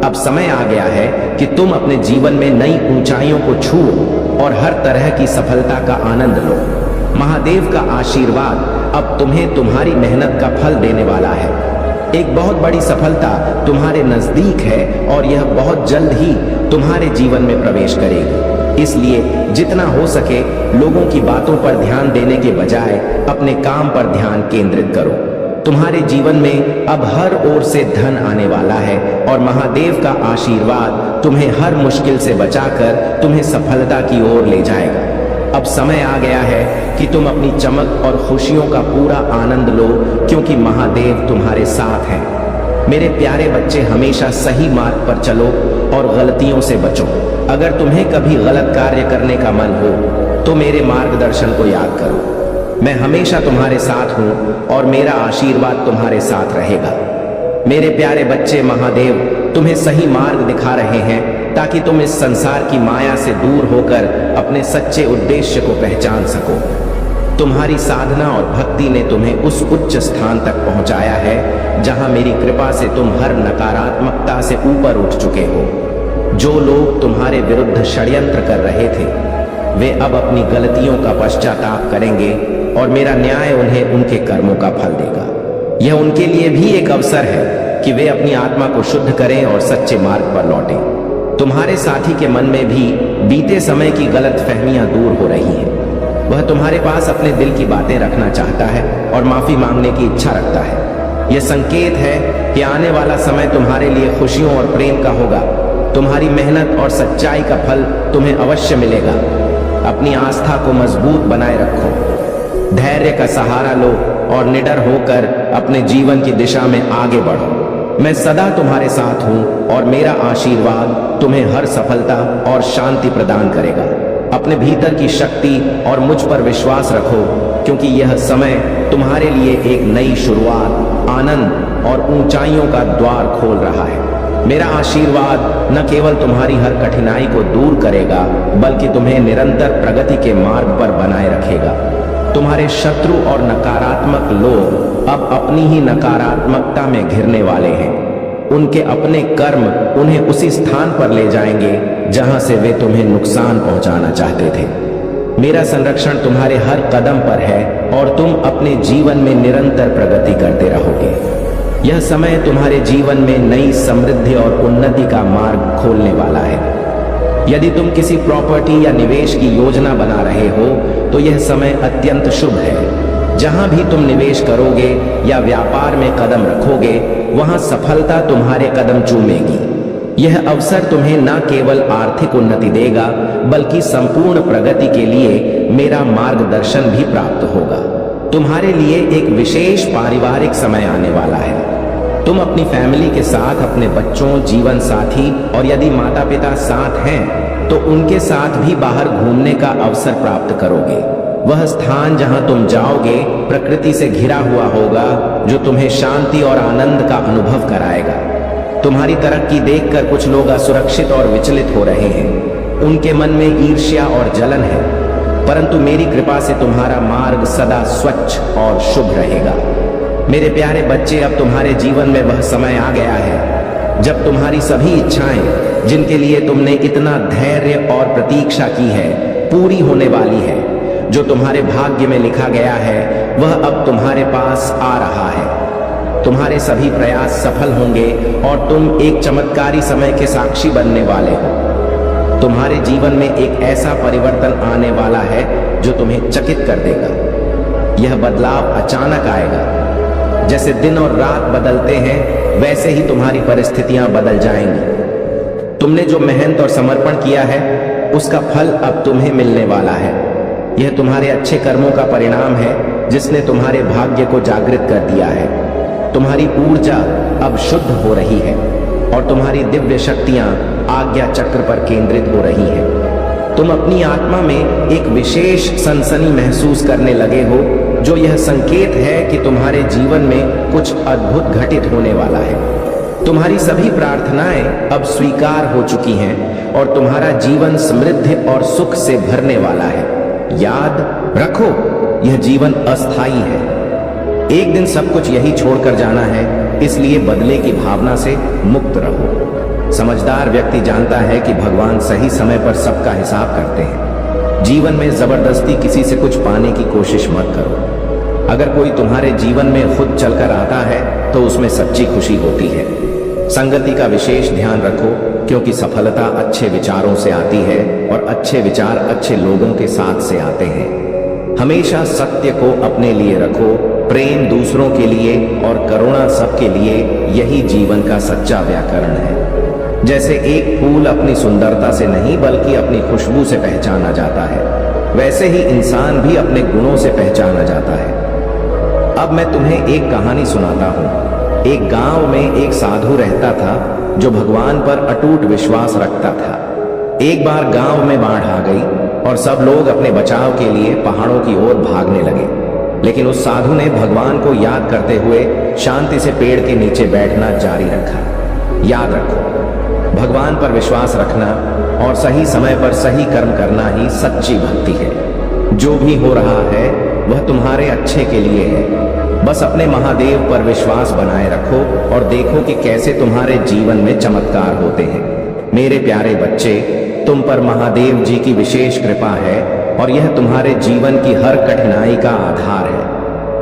[SPEAKER 1] अब समय आ गया है कि तुम अपने जीवन में नई ऊंचाइयों को छुओ और हर तरह की सफलता का आनंद लो। महादेव का आशीर्वाद अब तुम्हें तुम्हारी मेहनत का फल देने वाला है। एक बहुत बड़ी सफलता तुम्हारे नजदीक है और यह बहुत जल्द ही तुम्हारे जीवन में प्रवेश करेगी। इसलिए जितना हो सके लोगों की बातों पर ध्यान देने के बजाय अपने काम पर ध्यान केंद्रित करो। तुम्हारे जीवन में अब हर ओर से धन आने वाला है और महादेव का आशीर्वाद तुम्हें हर मुश्किल से बचाकर तुम्हें सफलता की ओर ले जाएगा। अब समय आ गया है कि तुम अपनी चमक और खुशियों का पूरा आनंद लो, क्योंकि महादेव तुम्हारे साथ हैं। मेरे प्यारे बच्चे, हमेशा सही मार्ग पर चलो और गलतियों से बचो। अगर तुम्हें कभी गलत कार्य करने का मन हो तो मेरे मार्गदर्शन को याद करो। मैं हमेशा तुम्हारे साथ हूं और मेरा आशीर्वाद तुम्हारे साथ रहेगा। मेरे प्यारे बच्चे, महादेव तुम्हें सही मार्ग दिखा रहे हैं ताकि तुम इस संसार की माया से दूर होकर अपने सच्चे उद्देश्य को पहचान सको। तुम्हारी साधना और भक्ति ने तुम्हें उस उच्च स्थान तक पहुंचाया है जहां मेरी कृपा से तुम हर नकारात्मकता से ऊपर उठ चुके हो। जो लोग तुम्हारे विरुद्ध षड्यंत्र कर रहे थे, वे अब अपनी गलतियों का पश्चाताप करेंगे और मेरा न्याय उन्हें उनके कर्मों का फल देगा। यह उनके लिए भी एक अवसर है कि वे अपनी आत्मा को शुद्ध करें और सच्चे मार्ग पर लौटें। तुम्हारे साथी के मन में भी बीते समय की गलत फहमियां दूर हो रही हैं। वह तुम्हारे पास अपने दिल की बातें रखना चाहता है और माफी मांगने की इच्छा रखता है। यह संकेत है कि आने वाला समय तुम्हारे लिए खुशियों और प्रेम का होगा। तुम्हारी मेहनत और सच्चाई का फल तुम्हें अवश्य मिलेगा। अपनी आस्था को मजबूत बनाए रखो, धैर्य का सहारा लो और निडर होकर अपने जीवन की दिशा में आगे बढ़ो। मैं सदा तुम्हारे साथ हूं और मेरा आशीर्वाद तुम्हें हर सफलता और शांति प्रदान करेगा। अपने भीतर की शक्ति और मुझ पर विश्वास रखो, क्योंकि यह समय तुम्हारे लिए एक नई शुरुआत, आनंद और ऊंचाइयों का द्वार खोल रहा है। मेरा आशीर्वाद न केवल तुम्हारी हर कठिनाई को दूर करेगा, बल्कि तुम्हें निरंतर प्रगति के मार्ग पर बनाए रखेगा। तुम्हारे शत्रु और नकारात्मक लोग अब अपनी ही नकारात्मकता में घिरने वाले हैं। उनके अपने कर्म उन्हें उसी स्थान पर ले जाएंगे जहां से वे तुम्हें नुकसान पहुंचाना चाहते थे। मेरा संरक्षण तुम्हारे हर कदम पर है और तुम अपने जीवन में निरंतर प्रगति करते रहोगे। यह समय तुम्हारे जीवन में नई समृद्धि और उन्नति का मार्ग खोलने वाला है। यदि तुम किसी प्रॉपर्टी या निवेश की योजना बना रहे हो तो यह समय अत्यंत शुभ है। जहां भी तुम निवेश करोगे या व्यापार में कदम रखोगे, वहां सफलता तुम्हारे कदम चूमेगी। यह अवसर तुम्हें न केवल आर्थिक उन्नति देगा, बल्कि संपूर्ण प्रगति के लिए मेरा मार्गदर्शन भी प्राप्त होगा। तुम्हारे लिए एक विशेष पारिवारिक समय आने वाला है। तुम अपनी फैमिली के साथ, अपने बच्चों, जीवन साथी और यदि माता पिता साथ हैं तो उनके साथ भी बाहर घूमने का अवसर प्राप्त करोगे। वह स्थान जहां तुम जाओगे प्रकृति से घिरा हुआ होगा, जो तुम्हें शांति और आनंद का अनुभव कराएगा। तुम्हारी तरक्की देखकर कुछ लोग असुरक्षित और विचलित हो रहे हैं। उनके मन में ईर्ष्या और जलन है, परंतु मेरी कृपा से तुम्हारा मार्ग सदा स्वच्छ और शुभ रहेगा। मेरे प्यारे बच्चे, अब तुम्हारे जीवन में वह समय आ गया है जब तुम्हारी सभी इच्छाएं, जिनके लिए तुमने इतना धैर्य और प्रतीक्षा की है, पूरी होने वाली है। जो तुम्हारे भाग्य में लिखा गया है वह अब तुम्हारे पास आ रहा है। तुम्हारे सभी प्रयास सफल होंगे और तुम एक चमत्कारी समय के साक्षी बनने वाले हो। तुम्हारे जीवन में एक ऐसा परिवर्तन आने वाला है जो तुम्हें चकित कर देगा। यह बदलाव अचानक आएगा। जैसे दिन और रात बदलते हैं वैसे ही तुम्हारी परिस्थितियां बदल जाएंगी। तुमने जो मेहनत और समर्पण किया है उसका फल अब तुम्हें मिलने वाला है। यह तुम्हारे अच्छे कर्मों का परिणाम है जिसने तुम्हारे भाग्य को जागृत कर दिया है। तुम्हारी ऊर्जा अब शुद्ध हो रही है और तुम्हारी दिव्य शक्तियां आज्ञा चक्र पर केंद्रित हो रही हैं। तुम अपनी आत्मा में एक विशेष सनसनी महसूस करने लगे हो, जो यह संकेत है कि तुम्हारे जीवन में कुछ अद्भुत घटित होने वाला है। तुम्हारी सभी प्रार्थनाएं अब स्वीकार हो चुकी हैं और तुम्हारा जीवन समृद्धि और सुख से भरने वाला है। याद रखो, यह जीवन अस्थाई है। एक दिन सब कुछ यही छोड़कर जाना है, इसलिए बदले की भावना से मुक्त रहो। समझदार व्यक्ति जानता है कि भगवान सही समय पर सबका हिसाब करते हैं। जीवन में जबरदस्ती किसी से कुछ पाने की कोशिश मत करो। अगर कोई तुम्हारे जीवन में खुद चलकर आता है तो उसमें सच्ची खुशी होती है। संगति का विशेष ध्यान रखो, क्योंकि सफलता अच्छे विचारों से आती है और अच्छे विचार अच्छे लोगों के साथ से आते हैं। हमेशा सत्य को अपने लिए रखो, प्रेम दूसरों के लिए और करुणा सबके लिए, यही जीवन का सच्चा व्याकरण है। जैसे एक फूल अपनी सुंदरता से नहीं बल्कि अपनी खुशबू से पहचाना जाता है, वैसे ही इंसान भी अपने गुणों से पहचाना जाता है। अब मैं तुम्हें एक कहानी सुनाता हूँ। एक गांव में एक साधु रहता था जो भगवान पर अटूट विश्वास रखता था। एक बार गांव में बाढ़ आ गई और सब लोग अपने बचाव के लिए पहाड़ों की ओर भागने लगे। लेकिन उस साधु ने भगवान को याद करते हुए शांति से पेड़ के नीचे बैठना जारी रखा। याद रखो, भगवान पर विश्वास रखना और सही समय पर सही कर्म करना ही सच्ची भक्ति है। जो भी हो रहा है वह तुम्हारे अच्छे के लिए है। बस अपने महादेव पर विश्वास बनाए रखो और देखो कि कैसे तुम्हारे जीवन में चमत्कार होते हैं। मेरे प्यारे बच्चे, तुम पर महादेव जी की विशेष कृपा है और यह तुम्हारे जीवन की हर कठिनाई का आधार है।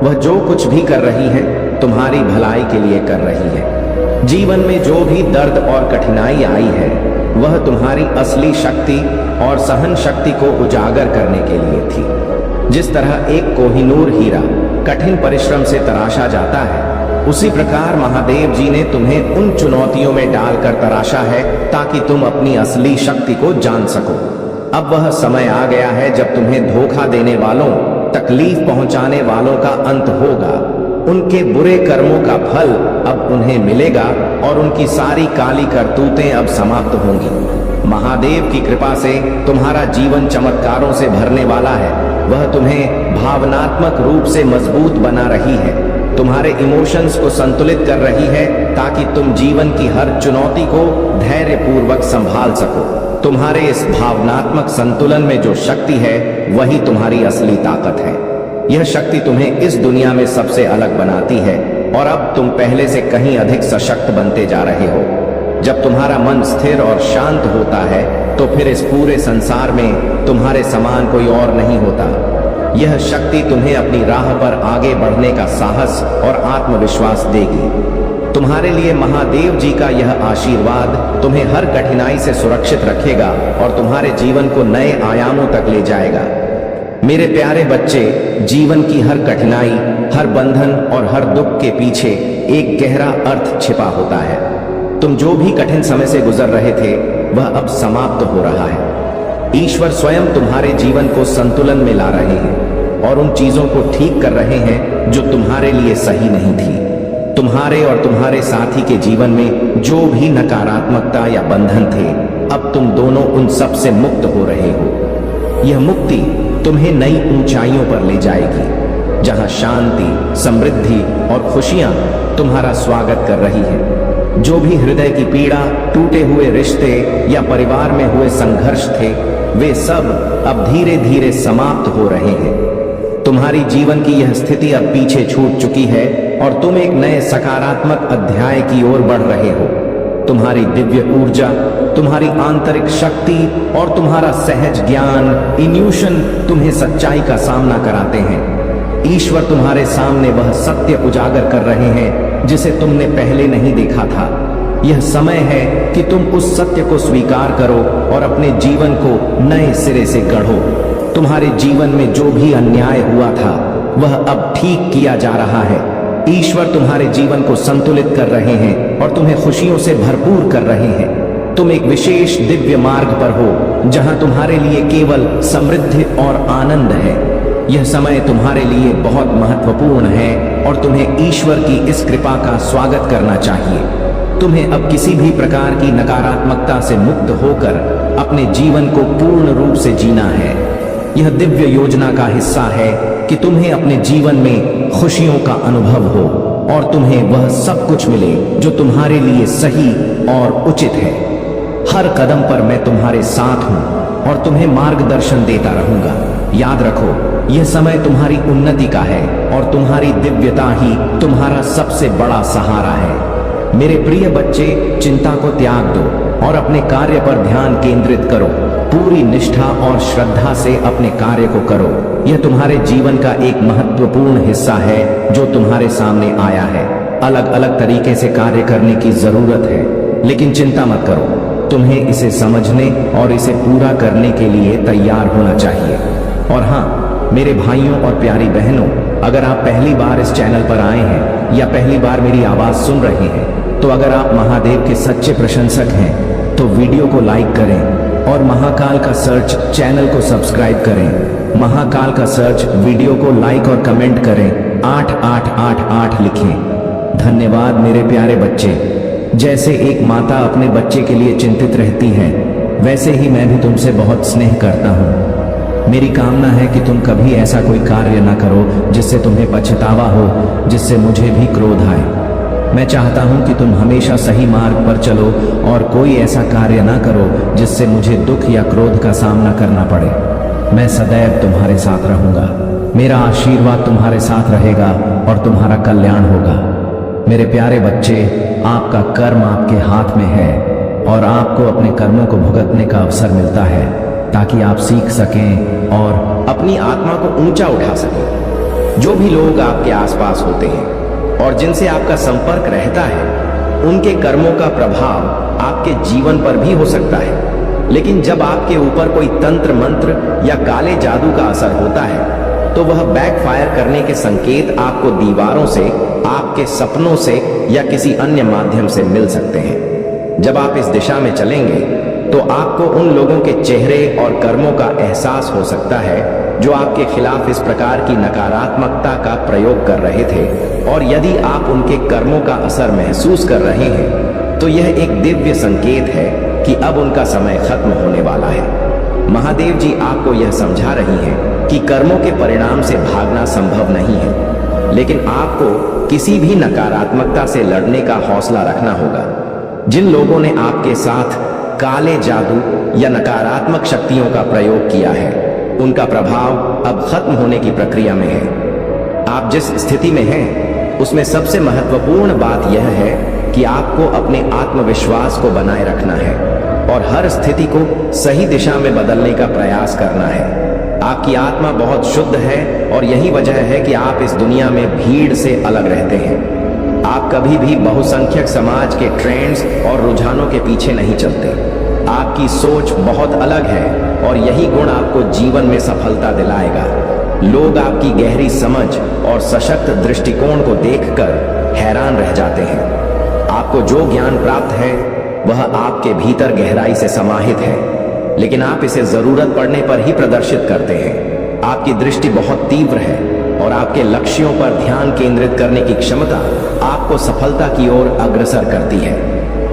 [SPEAKER 1] वह जो कुछ भी कर रही है तुम्हारी भलाई के लिए कर रही है। जीवन में जो भी दर्द और कठिनाई आई है वह तुम्हारी असली शक्ति और सहन शक्ति को उजागर करने के लिए थी। जिस तरह एक कोहिनूर हीरा कठिन परिश्रम से तराशा जाता है, उसी प्रकार महादेव जी ने तुम्हें उन चुनौतियों में डालकर तराशा है ताकि तुम अपनी असली शक्ति को जान सको। अब वह समय आ गया है जब तुम्हें धोखा देने वालों, तकलीफ पहुंचाने वालों का अंत होगा। उनके बुरे कर्मों का फल अब उन्हें मिलेगा और उनकी सारी काली करतूतें अब समाप्त होंगी। महादेव की कृपा से तुम्हारा जीवन चमत्कारों से भरने वाला है। वह तुम्हें भावनात्मक रूप से मजबूत बना रही है, तुम्हारे इमोशंस को संतुलित कर रही है ताकि तुम जीवन की हर चुनौती को धैर्यपूर्वक संभाल सको। तुम्हारे इस भावनात्मक संतुलन में जो शक्ति है वही तुम्हारी असली ताकत है। यह शक्ति तुम्हें इस दुनिया में सबसे अलग बनाती है और अब तुम पहले से कहीं अधिक सशक्त बनते जा रहे हो। जब तुम्हारा मन स्थिर और शांत होता है तो फिर इस पूरे संसार में तुम्हारे समान कोई और नहीं होता। यह शक्ति तुम्हें अपनी राह पर आगे बढ़ने का साहस और आत्मविश्वास देगी। तुम्हारे लिए महादेव जी का यह आशीर्वाद तुम्हें हर कठिनाई से सुरक्षित रखेगा और तुम्हारे जीवन को नए आयामों तक ले जाएगा। मेरे प्यारे बच्चे, जीवन की हर कठिनाई, हर बंधन और हर दुख के पीछे एक गहरा अर्थ छिपा होता है। तुम जो भी कठिन समय से गुजर रहे थे वह अब समाप्त हो रहा है। ईश्वर स्वयं तुम्हारे जीवन को संतुलन में ला रहे हैं और उन चीजों को ठीक कर रहे हैं जो तुम्हारे लिए सही नहीं थी। तुम्हारे और तुम्हारे साथी के जीवन में जो भी नकारात्मकता या बंधन थे, अब तुम दोनों उन सब से मुक्त हो रहे हो। यह मुक्ति तुम्हें नई ऊंचाइयों पर ले जाएगी, जहां शांति, समृद्धि और खुशियां तुम्हारा स्वागत कर रही हैं। जो भी हृदय की पीड़ा, टूटे हुए रिश्ते या परिवार में हुए संघर्ष थे, वे सब अब धीरे धीरे समाप्त हो रहे हैं। तुम्हारी जीवन की यह स्थिति अब पीछे छूट चुकी है और तुम एक नए सकारात्मक अध्याय की ओर बढ़ रहे हो। तुम्हारी दिव्य ऊर्जा, तुम्हारी आंतरिक शक्ति और तुम्हारा सहज ज्ञान, इन्यूशन तुम्हें सच्चाई का सामना कराते हैं। ईश्वर तुम्हारे सामने वह सत्य उजागर कर रहे हैं जिसे तुमने पहले नहीं देखा था। यह समय है कि तुम उस सत्य को स्वीकार करो और अपने जीवन को नए सिरे से गढ़ो। तुम्हारे जीवन में जो भी अन्याय हुआ था वह अब ठीक किया जा रहा है। ईश्वर तुम्हारे जीवन को संतुलित कर रहे हैं और तुम्हें खुशियों से भरपूर कर रहे हैं। तुम एक विशेष दिव्य मार्ग पर हो जहां तुम्हारे लिए केवल समृद्धि और आनंद है। यह समय तुम्हारे लिए बहुत महत्वपूर्ण है और तुम्हें ईश्वर की इस कृपा का स्वागत करना चाहिए। तुम्हें अब किसी भी प्रकार की नकारात्मकता से मुक्त होकर अपने जीवन को पूर्ण रूप से जीना है। यह दिव्य योजना का हिस्सा है कि तुम्हें अपने जीवन में खुशियों का अनुभव हो और तुम्हें वह सब कुछ मिले जो तुम्हारे लिए सही और उचित है। हर कदम पर मैं तुम्हारे साथ हूं और तुम्हें मार्गदर्शन देता रहूंगा। याद रखो, यह समय तुम्हारी उन्नति का है और तुम्हारी दिव्यता ही तुम्हारा सबसे बड़ा सहारा है। मेरे प्रिय बच्चे, चिंता को त्याग दो और अपने कार्य पर ध्यान केंद्रित करो। पूरी निष्ठा और श्रद्धा से अपने कार्य को करो। यह तुम्हारे जीवन का एक महत्वपूर्ण हिस्सा है जो तुम्हारे सामने आया है। अलग अलग तरीके से कार्य करने की जरूरत है, लेकिन चिंता मत करो। तुम्हें इसे समझने और इसे पूरा करने के लिए तैयार होना चाहिए। और हाँ, मेरे भाइयों और प्यारी बहनों, अगर आप पहली बार इस चैनल पर आए हैं या पहली बार मेरी आवाज सुन रहे हैं, तो अगर आप महादेव के सच्चे प्रशंसक हैं तो वीडियो को लाइक करें और महाकाल का सर्च चैनल को सब्सक्राइब करें। महाकाल का सर्च वीडियो को लाइक और कमेंट करें। 8888 लिखें। धन्यवाद मेरे प्यारे बच्चे। जैसे एक माता अपने बच्चे के लिए चिंतित रहती है, वैसे ही मैं भी तुमसे बहुत स्नेह करता हूँ। मेरी कामना है कि तुम कभी ऐसा कोई कार्य ना करो जिससे तुम्हें पछतावा हो, जिससे मुझे भी क्रोध आए। मैं चाहता हूं कि तुम हमेशा सही मार्ग पर चलो और कोई ऐसा कार्य ना करो जिससे मुझे दुख या क्रोध का सामना करना पड़े। मैं सदैव तुम्हारे साथ रहूंगा। मेरा आशीर्वाद तुम्हारे साथ रहेगा और तुम्हारा कल्याण होगा। मेरे प्यारे बच्चे, आपका कर्म आपके हाथ में है और आपको अपने कर्मों को भुगतने का अवसर मिलता है ताकि आप सीख सकें और अपनी आत्मा को ऊंचा उठा सकें। जो भी लोग आपके आसपास होते हैं और जिनसे आपका संपर्क रहता है, उनके कर्मों का प्रभाव आपके जीवन पर भी हो सकता है। लेकिन जब आपके ऊपर कोई तंत्र मंत्र या काले जादू का असर होता है, तो वह बैकफायर करने के संकेत आपको दीवारों से, आपके सपनों से या किसी अन्य माध्यम से मिल सकते हैं। जब आप इस दिशा में चलेंगे तो आपको उन लोगों के चेहरे और कर्मों का एहसास हो सकता है जो आपके खिलाफ इस प्रकार की नकारात्मकता का प्रयोग कर रहे थे। और यदि आप उनके कर्मों का असर महसूस कर रहे हैं, तो यह एक दिव्य संकेत है कि अब उनका समय खत्म होने वाला है। महादेव जी आपको यह समझा रही हैं कि कर्मों के परिणाम से भागना संभव नहीं है, लेकिन आपको किसी भी नकारात्मकता से लड़ने का हौसला रखना होगा। जिन लोगों ने आपके साथ काले जादू या नकारात्मक शक्तियों का प्रयोग किया है, उनका प्रभाव अब खत्म होने की प्रक्रिया में है। आप जिस स्थिति में हैं, उसमें सबसे महत्वपूर्ण बात यह है कि आपको अपने आत्मविश्वास को बनाए रखना है और हर स्थिति को सही दिशा में बदलने का प्रयास करना है। आपकी आत्मा बहुत शुद्ध है और यही वजह है कि आप इस दुनिया में भीड़ से अलग रहते हैं। आप कभी भी बहुसंख्यक समाज के ट्रेंड्स और रुझानों के पीछे नहीं चलते। आपकी सोच बहुत अलग है और यही गुण आपको जीवन में सफलता दिलाएगा। लोग आपकी गहरी समझ और सशक्त दृष्टिकोण को देखकर हैरान रह जाते हैं। आपको जो ज्ञान प्राप्त है वह आपके भीतर गहराई से समाहित है, लेकिन आप इसे जरूरत पड़ने पर ही प्रदर्शित करते हैं। आपकी दृष्टि बहुत तीव्र है और आपके लक्ष्यों पर ध्यान केंद्रित करने की क्षमता आपको सफलता की ओर अग्रसर करती है।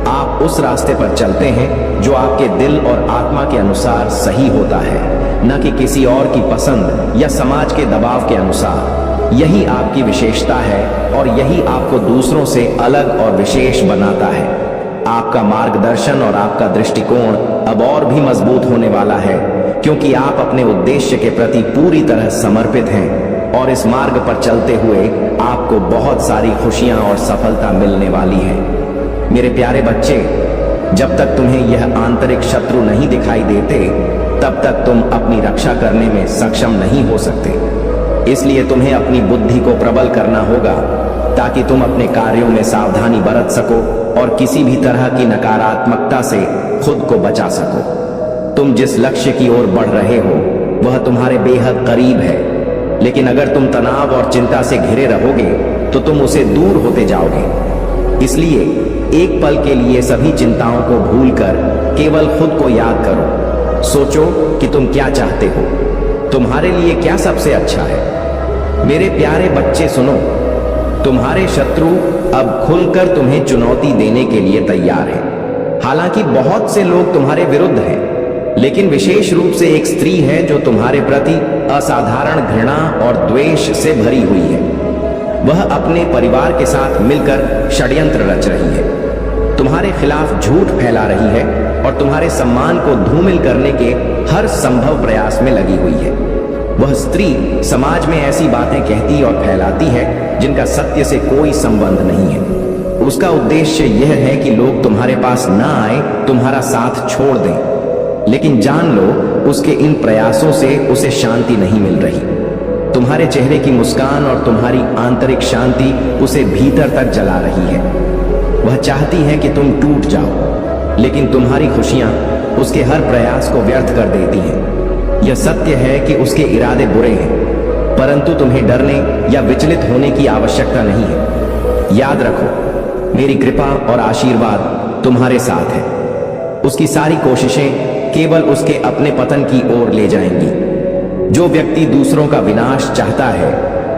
[SPEAKER 1] आप उस रास्ते पर चलते हैं जो आपके दिल और आत्मा के अनुसार सही होता है, न कि किसी और की पसंद या समाज के दबाव के अनुसार। यही आपकी विशेषता है और यही आपको दूसरों से अलग और विशेष बनाता है। आपका मार्गदर्शन और आपका दृष्टिकोण अब और भी मजबूत होने वाला है, क्योंकि आप अपने उद्देश्य के प्रति पूरी तरह समर्पित हैं। और इस मार्ग पर चलते हुए आपको बहुत सारी खुशियां और सफलता मिलने वाली है। मेरे प्यारे बच्चे, जब तक तुम्हें यह आंतरिक शत्रु नहीं दिखाई देते, तब तक तुम अपनी रक्षा करने में सक्षम नहीं हो सकते। इसलिए तुम्हें अपनी बुद्धि को प्रबल करना होगा ताकि तुम अपने कार्यों में सावधानी बरत सको और किसी भी तरह की नकारात्मकता से खुद को बचा सको। तुम जिस लक्ष्य की ओर बढ़ रहे हो वह तुम्हारे बेहद करीब है, लेकिन अगर तुम तनाव और चिंता से घिरे रहोगे तो तुम उसे दूर होते जाओगे। इसलिए एक पल के लिए सभी चिंताओं को भूलकर केवल खुद को याद करो। सोचो कि तुम क्या चाहते हो, तुम्हारे लिए क्या सबसे अच्छा है। मेरे प्यारे बच्चे सुनो, तुम्हारे शत्रु अब खुलकर तुम्हें चुनौती देने के लिए तैयार हैं। हालांकि बहुत से लोग तुम्हारे विरुद्ध हैं, लेकिन विशेष रूप से एक स्त्री है जो तुम्हारे प्रति असाधारण घृणा और द्वेष से भरी हुई है। वह अपने परिवार के साथ मिलकर षड्यंत्र रच रही है, तुम्हारे खिलाफ झूठ फैला रही है और तुम्हारे सम्मान को धूमिल करने के हर संभव प्रयास में लगी हुई है। वह स्त्री समाज में ऐसी बातें कहती और फैलाती है जिनका सत्य से कोई संबंध नहीं है। उसका उद्देश्य यह है कि लोग तुम्हारे पास न आए, तुम्हारा साथ छोड़ दें। लेकिन जान लो, उसके इन प्रयासों से उसे शांति नहीं मिल रही। तुम्हारे चेहरे की मुस्कान और तुम्हारी आंतरिक शांति उसे भीतर तक जला रही है। वह चाहती है कि तुम टूट जाओ, लेकिन तुम्हारी खुशियां उसके हर प्रयास को व्यर्थ कर देती हैं। यह सत्य है कि उसके इरादे बुरे हैं, परंतु तुम्हें डरने या विचलित होने की आवश्यकता नहीं है। याद रखो, मेरी कृपा और आशीर्वाद तुम्हारे साथ है। उसकी सारी कोशिशें केवल उसके अपने पतन की ओर ले जाएंगी। जो व्यक्ति दूसरों का विनाश चाहता है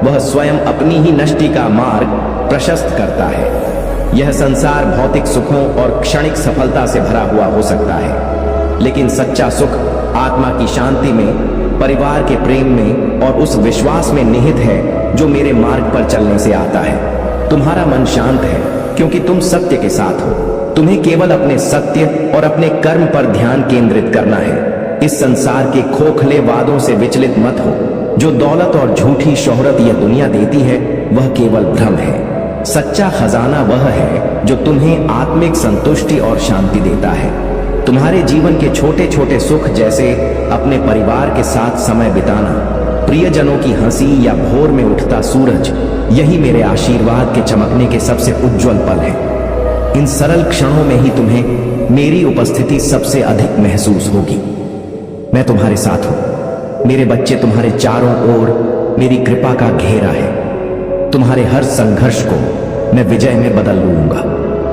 [SPEAKER 1] वह स्वयं अपनी ही नष्टि का मार्ग प्रशस्त करता है। यह संसार भौतिक सुखों और क्षणिक सफलता से भरा हुआ हो सकता है, लेकिन सच्चा सुख आत्मा की शांति में, परिवार के प्रेम में और उस विश्वास में निहित है जो मेरे मार्ग पर चलने से आता है। तुम्हारा मन शांत है क्योंकि तुम सत्य के साथ हो। तुम्हें केवल अपने सत्य और अपने कर्म पर ध्यान केंद्रित करना है। इस संसार के खोखले वादों से विचलित मत हो। जो दौलत और झूठी शोहरत यह दुनिया देती है वह केवल भ्रम है। सच्चा खजाना वह है जो तुम्हें आत्मिक संतुष्टि और शांति देता है। तुम्हारे जीवन के छोटे छोटे सुख, जैसे अपने परिवार के साथ समय बिताना, प्रियजनों की हंसी या भोर में उठता सूरज, यही मेरे आशीर्वाद के चमकने के सबसे उज्जवल पल हैं। इन सरल क्षणों में ही तुम्हें मेरी उपस्थिति सबसे अधिक महसूस होगी। मैं तुम्हारे साथ हूं। मेरे बच्चे, तुम्हारे चारों ओर मेरी कृपा का घेरा है। तुम्हारे हर संघर्ष को मैं विजय में बदल लूंगा।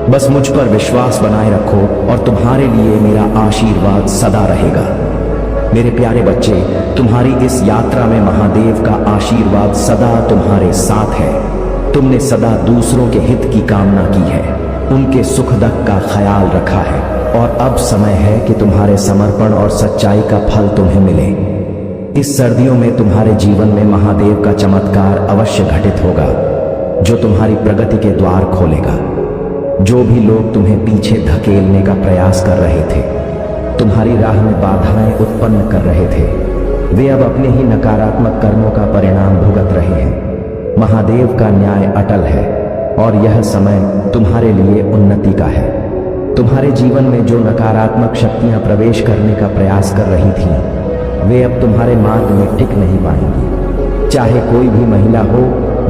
[SPEAKER 1] बस मुझ पर विश्वास बनाए रखो और तुम्हारे लिए मेरा आशीर्वाद सदा रहेगा। मेरे प्यारे बच्चे, तुम्हारी इस यात्रा में महादेव का आशीर्वाद सदा तुम्हारे साथ है। तुमने सदा दूसरों के हित की कामना की है, उनके सुख दुख का ख्याल रखा है और अब समय है कि तुम्हारे समर्पण और सच्चाई का फल तुम्हें मिले। इस सर्दियों में तुम्हारे जीवन में महादेव का चमत्कार अवश्य घटित होगा जो तुम्हारी प्रगति के द्वार खोलेगा। जो भी लोग तुम्हें पीछे धकेलने का प्रयास कर रहे थे, तुम्हारी राह में बाधाएं उत्पन्न कर रहे थे, वे अब अपने ही नकारात्मक कर्मों का परिणाम भुगत रहे हैं। महादेव का न्याय अटल है और यह समय तुम्हारे लिए उन्नति का है। तुम्हारे जीवन में जो नकारात्मक शक्तियां प्रवेश करने का प्रयास कर रही थीं, वे अब तुम्हारे मार्ग में टिक नहीं पाएंगी। चाहे कोई भी महिला हो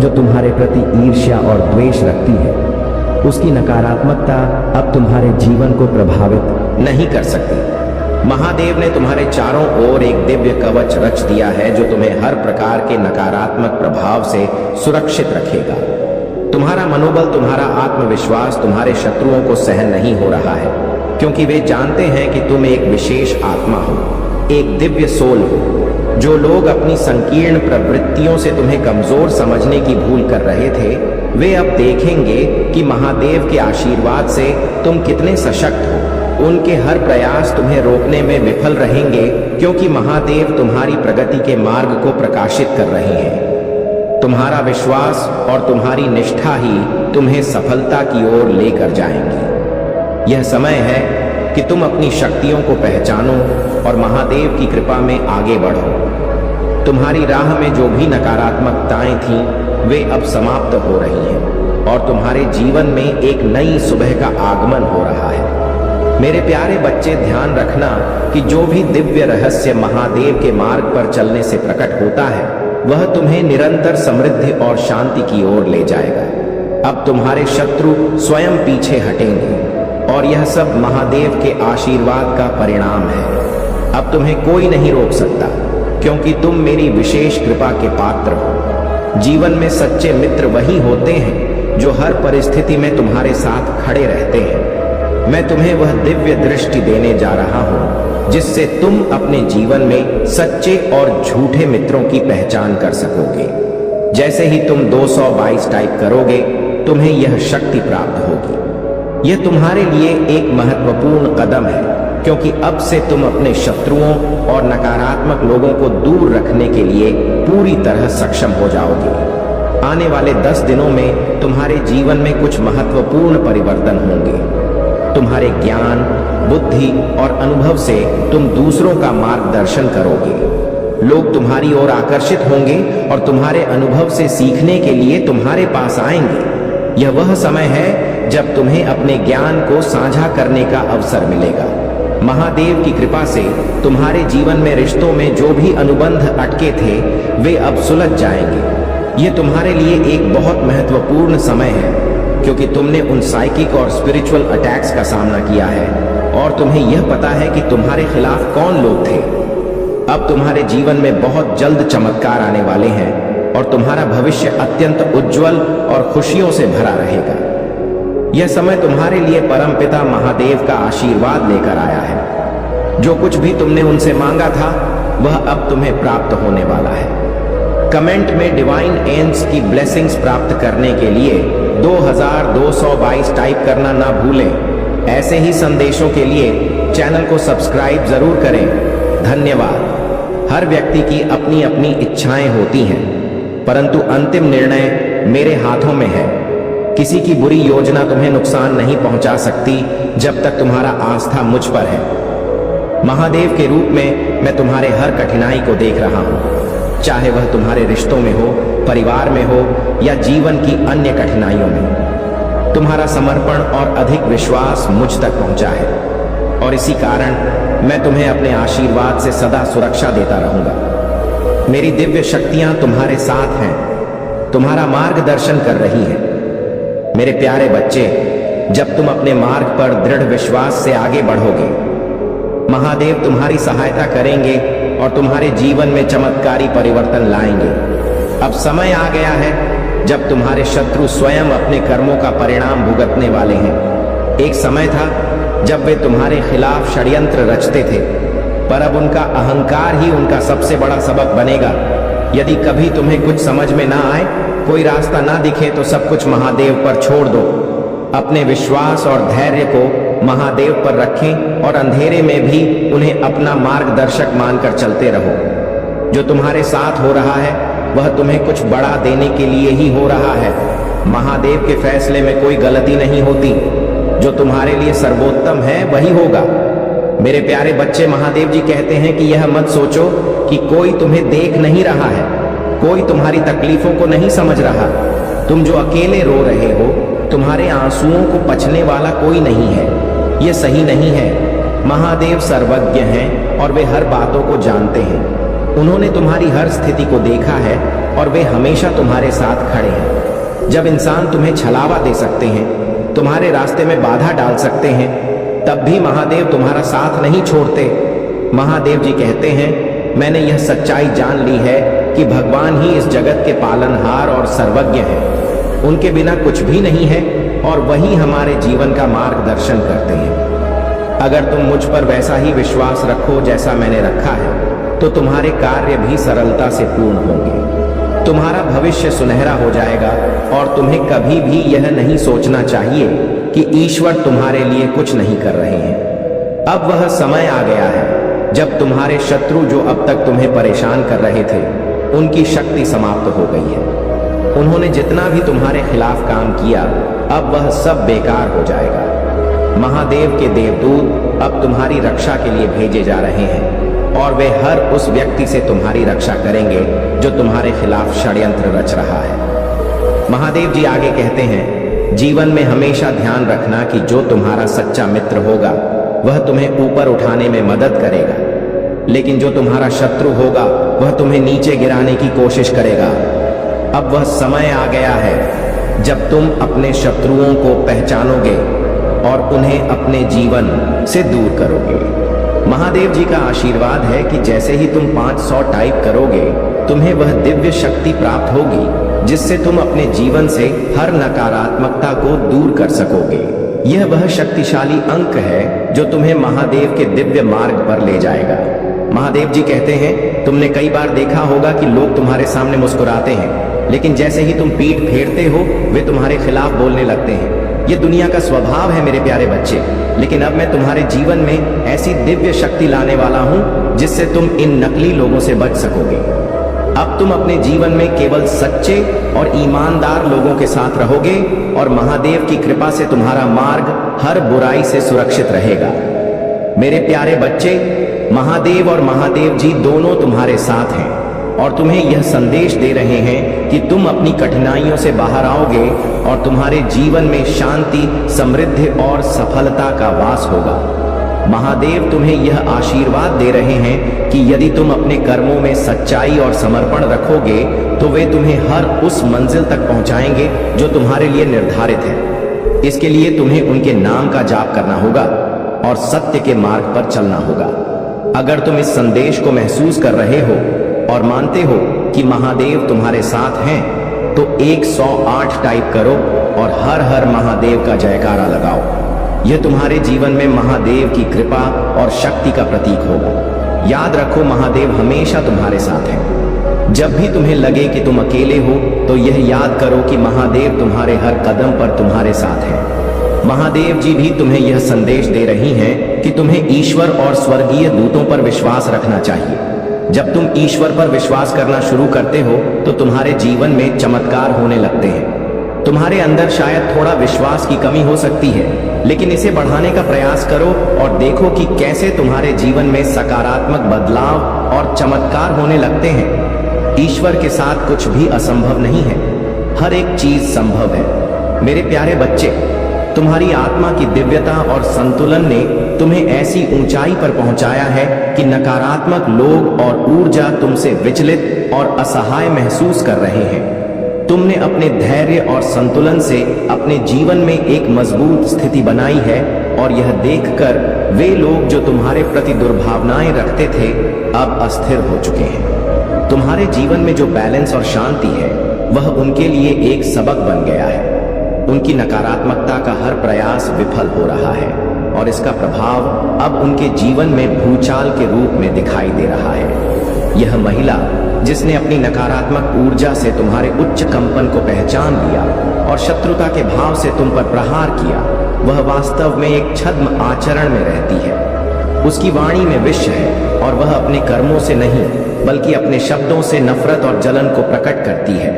[SPEAKER 1] जो तुम्हारे प्रति ईर्ष्या और द्वेष रखती है, उसकी नकारात्मकता अब तुम्हारे जीवन को प्रभावित नहीं कर सकती। महादेव ने तुम्हारे चारों ओर एक दिव्य कवच रच दिया है जो तुम्हें हर प्रकार के नकारात्मक प्रभाव से सुरक्षित रखेगा। तुम्हारा मनोबल, तुम्हारा आत्मविश्वास तुम्हारे शत्रुओं को सहन नहीं हो रहा है, क्योंकि वे जानते हैं कि तुम एक विशेष आत्मा हो, एक दिव्य सोल हो। जो लोग अपनी संकीर्ण प्रवृत्तियों से तुम्हें कमजोर समझने की भूल कर रहे थे, वे अब देखेंगे कि महादेव के आशीर्वाद से तुम कितने सशक्त हो। उनके हर प्रयास तुम्हें रोकने में विफल रहेंगे, क्योंकि महादेव तुम्हारी प्रगति के मार्ग को प्रकाशित कर रहे हैं। तुम्हारा विश्वास और तुम्हारी निष्ठा ही तुम्हें सफलता की ओर लेकर जाएंगी। यह समय है कि तुम अपनी शक्तियों को पहचानो और महादेव की कृपा में आगे बढ़ो। तुम्हारी राह में जो भी नकारात्मकताएं थीं, वे अब समाप्त हो रही हैं और तुम्हारे जीवन में एक नई सुबह का आगमन हो रहा है। मेरे प्यारे बच्चे, ध्यान रखना कि जो भी दिव्य रहस्य महादेव के मार्ग पर चलने से प्रकट होता है, वह तुम्हें निरंतर समृद्धि और शांति की ओर ले जाएगा। अब तुम्हारे शत्रु स्वयं पीछे हटेंगे और यह सब महादेव के आशीर्वाद का परिणाम है। अब तुम्हें कोई नहीं रोक सकता, क्योंकि तुम मेरी विशेष कृपा के पात्र हो। जीवन में सच्चे मित्र वही होते हैं जो हर परिस्थिति में तुम्हारे साथ खड़े रहते हैं। मैं तुम्हें वह दिव्य दृष्टि देने जा रहा हूं जिससे तुम अपने जीवन में सच्चे और झूठे मित्रों की पहचान कर सकोगे। जैसे ही तुम 222 टाइप करोगे, तुम्हें यह शक्ति प्राप्त होगी। यह तुम्हारे लिए एक महत्वपूर्ण कदम है, क्योंकि अब से तुम अपने शत्रुओं और नकारात्मक लोगों को दूर रखने के लिए पूरी तरह सक्षम हो जाओगे। आने वाले 10 दिनों में तुम्हारे जीवन में कुछ महत्वपूर्ण परिवर्तन होंगे। तुम्हारे ज्ञान, बुद्धि और अनुभव से तुम दूसरों का मार्गदर्शन करोगे। लोग तुम्हारी ओर आकर्षित होंगे और तुम्हारे अनुभव से सीखने के लिए तुम्हारे पास आएंगे। यह वह समय है जब तुम्हें अपने ज्ञान को साझा करने का अवसर मिलेगा। महादेव की कृपा से तुम्हारे जीवन में रिश्तों में जो भी अनुबंध अटके थे, वे अब सुलझ जाएंगे। ये तुम्हारे लिए एक बहुत महत्वपूर्ण समय है, क्योंकि तुमने उन साइकिक और स्पिरिचुअल अटैक्स का सामना किया है और तुम्हें यह पता है कि तुम्हारे खिलाफ कौन लोग थे। अब तुम्हारे जीवन में बहुत जल्द चमत्कार आने वाले हैं और तुम्हारा भविष्य अत्यंत उज्जवल और खुशियों से भरा रहेगा। यह समय तुम्हारे लिए परमपिता महादेव का आशीर्वाद लेकर आया है। जो कुछ भी तुमने उनसे मांगा था, वह अब तुम्हें प्राप्त होने वाला है। कमेंट में डिवाइन एंड्स की ब्लेसिंग्स प्राप्त करने के लिए 2222 टाइप करना ना भूलें। ऐसे ही संदेशों के लिए चैनल को सब्सक्राइब जरूर करें। धन्यवाद। हर व्यक्ति की अपनी अपनी इच्छाएं होती हैं, परंतु अंतिम निर्णय मेरे हाथों में है। किसी की बुरी योजना तुम्हें नुकसान नहीं पहुंचा सकती जब तक तुम्हारा आस्था मुझ पर है। महादेव के रूप में मैं तुम्हारे हर कठिनाई को देख रहा हूं, चाहे वह तुम्हारे रिश्तों में हो, परिवार में हो या जीवन की अन्य कठिनाइयों में। तुम्हारा समर्पण और अधिक विश्वास मुझ तक पहुंचा है और इसी कारण मैं तुम्हें अपने आशीर्वाद से सदा सुरक्षा देता रहूंगा। मेरी दिव्य शक्तियां तुम्हारे साथ हैं, तुम्हारा मार्गदर्शन कर रही हैं। मेरे प्यारे बच्चे, जब तुम अपने मार्ग पर दृढ़ विश्वास से आगे बढ़ोगे, महादेव तुम्हारी सहायता करेंगे और तुम्हारे जीवन में चमत्कारी परिवर्तन लाएंगे। अब समय आ गया है जब तुम्हारे शत्रु स्वयं अपने कर्मों का परिणाम भुगतने वाले हैं। एक समय था जब वे तुम्हारे खिलाफ षड्यंत्र रचते थे, पर अब उनका अहंकार ही उनका सबसे बड़ा सबक बनेगा। यदि कभी तुम्हें कुछ समझ में ना आए, कोई रास्ता ना दिखे, तो सब कुछ महादेव पर छोड़ दो। अपने विश्वास और धैर्य को महादेव पर रखें और अंधेरे में भी उन्हें अपना मार्गदर्शक मानकर चलते रहो। जो तुम्हारे साथ हो रहा है, वह तुम्हें कुछ बड़ा देने के लिए ही हो रहा है। महादेव के फैसले में कोई गलती नहीं होती। जो तुम्हारे लिए सर्वोत्तम है, वही होगा। मेरे प्यारे बच्चे, महादेव जी कहते हैं कि यह मत सोचो कि कोई तुम्हें देख नहीं रहा है, कोई तुम्हारी तकलीफों को नहीं समझ रहा। तुम जो अकेले रो रहे हो, तुम्हारे आंसुओं को पचने वाला कोई नहीं है। यह सही नहीं है। महादेव सर्वज्ञ हैं और वे हर बातों को जानते हैं। उन्होंने तुम्हारी हर स्थिति को देखा है और वे हमेशा तुम्हारे साथ खड़े हैं। जब इंसान तुम्हें छलावा दे सकते हैं, तुम्हारे रास्ते में बाधा डाल सकते हैं, तब भी महादेव तुम्हारा साथ नहीं छोड़ते। महादेव जी कहते हैं, मैंने यह सच्चाई जान ली है कि भगवान ही इस जगत के पालनहार और सर्वज्ञ हैं। उनके बिना कुछ भी नहीं है और वही हमारे जीवन का मार्गदर्शन करते हैं। अगर तुम मुझ पर वैसा ही विश्वास रखो जैसा मैंने रखा है, तो तुम्हारे कार्य भी सरलता से पूर्ण होंगे। तुम्हारा भविष्य सुनहरा हो जाएगा और तुम्हें कभी भी यह नहीं सोचना चाहिए कि ईश्वर तुम्हारे लिए कुछ नहीं कर रहे हैं। अब वह समय आ गया है जब तुम्हारे शत्रु जो अब तक तुम्हें परेशान कर रहे थे, उनकी शक्ति समाप्त हो गई है। उन्होंने जितना भी तुम्हारे खिलाफ काम किया, अब वह सब बेकार हो जाएगा। महादेव के देवदूत अब तुम्हारी रक्षा के लिए भेजे जा रहे हैं। और वे हर उस व्यक्ति से तुम्हारी रक्षा करेंगे जो तुम्हारे खिलाफ षड्यंत्र रच रहा है। महादेव जी आगे कहते हैं, जीवन में हमेशा ध्यान रखना कि जो तुम्हारा सच्चा मित्र होगा वह तुम्हें ऊपर उठाने में मदद करेगा, लेकिन जो तुम्हारा शत्रु होगा वह तुम्हें नीचे गिराने की कोशिश करेगा। अब वह समय आ गया है जब तुम अपने शत्रुओं को पहचानोगे और उन्हें अपने जीवन से दूर करोगे। महादेव जी का आशीर्वाद है कि जैसे ही तुम 500 टाइप करोगे तुम्हें वह दिव्य शक्ति प्राप्त होगी जिससे तुम अपने जीवन से हर नकारात्मकता को दूर कर सकोगे। यह वह शक्तिशाली अंक है जो तुम्हें महादेव के दिव्य मार्ग पर ले जाएगा। महादेव जी कहते हैं, तुमने कई बार देखा होगा कि लोग तुम्हारे सामने मुस्कुराते हैं, लेकिन जैसे ही तुम पीठ फेरते हो वे तुम्हारे खिलाफ बोलने लगते हैं। ये दुनिया का स्वभाव है मेरे प्यारे बच्चे, लेकिन अब मैं तुम्हारे जीवन में ऐसी दिव्य शक्ति लाने वाला हूं जिससे तुम इन नकली लोगों से बच सकोगे। अब तुम अपने जीवन में केवल सच्चे और ईमानदार लोगों के साथ रहोगे और महादेव की कृपा से तुम्हारा मार्ग हर बुराई से सुरक्षित रहेगा। मेरे प्यारे बच्चे, महादेव और महादेव जी दोनों तुम्हारे साथ हैं और तुम्हें यह संदेश दे रहे हैं कि तुम अपनी कठिनाइयों से बाहर आओगे और तुम्हारे जीवन में शांति, समृद्धि और सफलता का वास होगा। महादेव तुम्हें यह आशीर्वाद दे रहे हैं कि यदि तुम अपने कर्मों में सच्चाई और समर्पण रखोगे तो वे तुम्हें हर उस मंजिल तक पहुंचाएंगे जो तुम्हारे लिए निर्धारित है। इसके लिए तुम्हें उनके नाम का जाप करना होगा और सत्य के मार्ग पर चलना होगा। अगर तुम इस संदेश को महसूस कर रहे हो और मानते हो कि महादेव तुम्हारे साथ हैं तो 108 टाइप करो और हर हर महादेव का जयकारा लगाओ। यह तुम्हारे जीवन में महादेव की कृपा और शक्ति का प्रतीक होगा। याद रखो, महादेव हमेशा तुम्हारे साथ हैं। जब भी तुम्हें लगे कि तुम अकेले हो तो यह याद करो कि महादेव तुम्हारे हर कदम पर तुम्हारे साथ हैं। महादेव जी भी तुम्हें यह संदेश दे रही हैं कि तुम्हें ईश्वर और स्वर्गीय दूतों पर विश्वास रखना चाहिए। जब तुम ईश्वर पर विश्वास करना शुरू करते हो तो तुम्हारे जीवन में चमत्कार होने लगते हैं। तुम्हारे अंदर शायद थोड़ा विश्वास की कमी हो सकती है, लेकिन इसे बढ़ाने का प्रयास करो और देखो कि कैसे तुम्हारे जीवन में सकारात्मक बदलाव और चमत्कार होने लगते हैं। ईश्वर के साथ कुछ भी असंभव नहीं है, हर एक चीज संभव है। मेरे प्यारे बच्चे, तुम्हारी आत्मा की दिव्यता और संतुलन ने तुम्हें ऐसी ऊंचाई पर पहुंचाया है कि नकारात्मक लोग और ऊर्जा तुमसे विचलित और असहाय महसूस कर रहे हैं। तुमने अपने धैर्य और संतुलन से अपने जीवन में एक मजबूत स्थिति बनाई है और यह देखकर वे लोग जो तुम्हारे प्रति दुर्भावनाएं रखते थे अब अस्थिर हो चुके हैं। तुम्हारे जीवन में जो बैलेंस और शांति है वह उनके लिए एक सबक बन गया है। उनकी नकारात्मकता का हर प्रयास विफल हो रहा है और इसका प्रभाव अब उनके जीवन में भूचाल के रूप में दिखाई दे रहा है। यह महिला जिसने अपनी नकारात्मक ऊर्जा से तुम्हारे उच्च कंपन को पहचान लिया और शत्रुता के भाव से तुम पर प्रहार किया, वह वास्तव में एक छद्म आचरण में रहती है। उसकी वाणी में विष है और वह अपने कर्मों से नहीं बल्कि अपने शब्दों से नफरत और जलन को प्रकट करती है।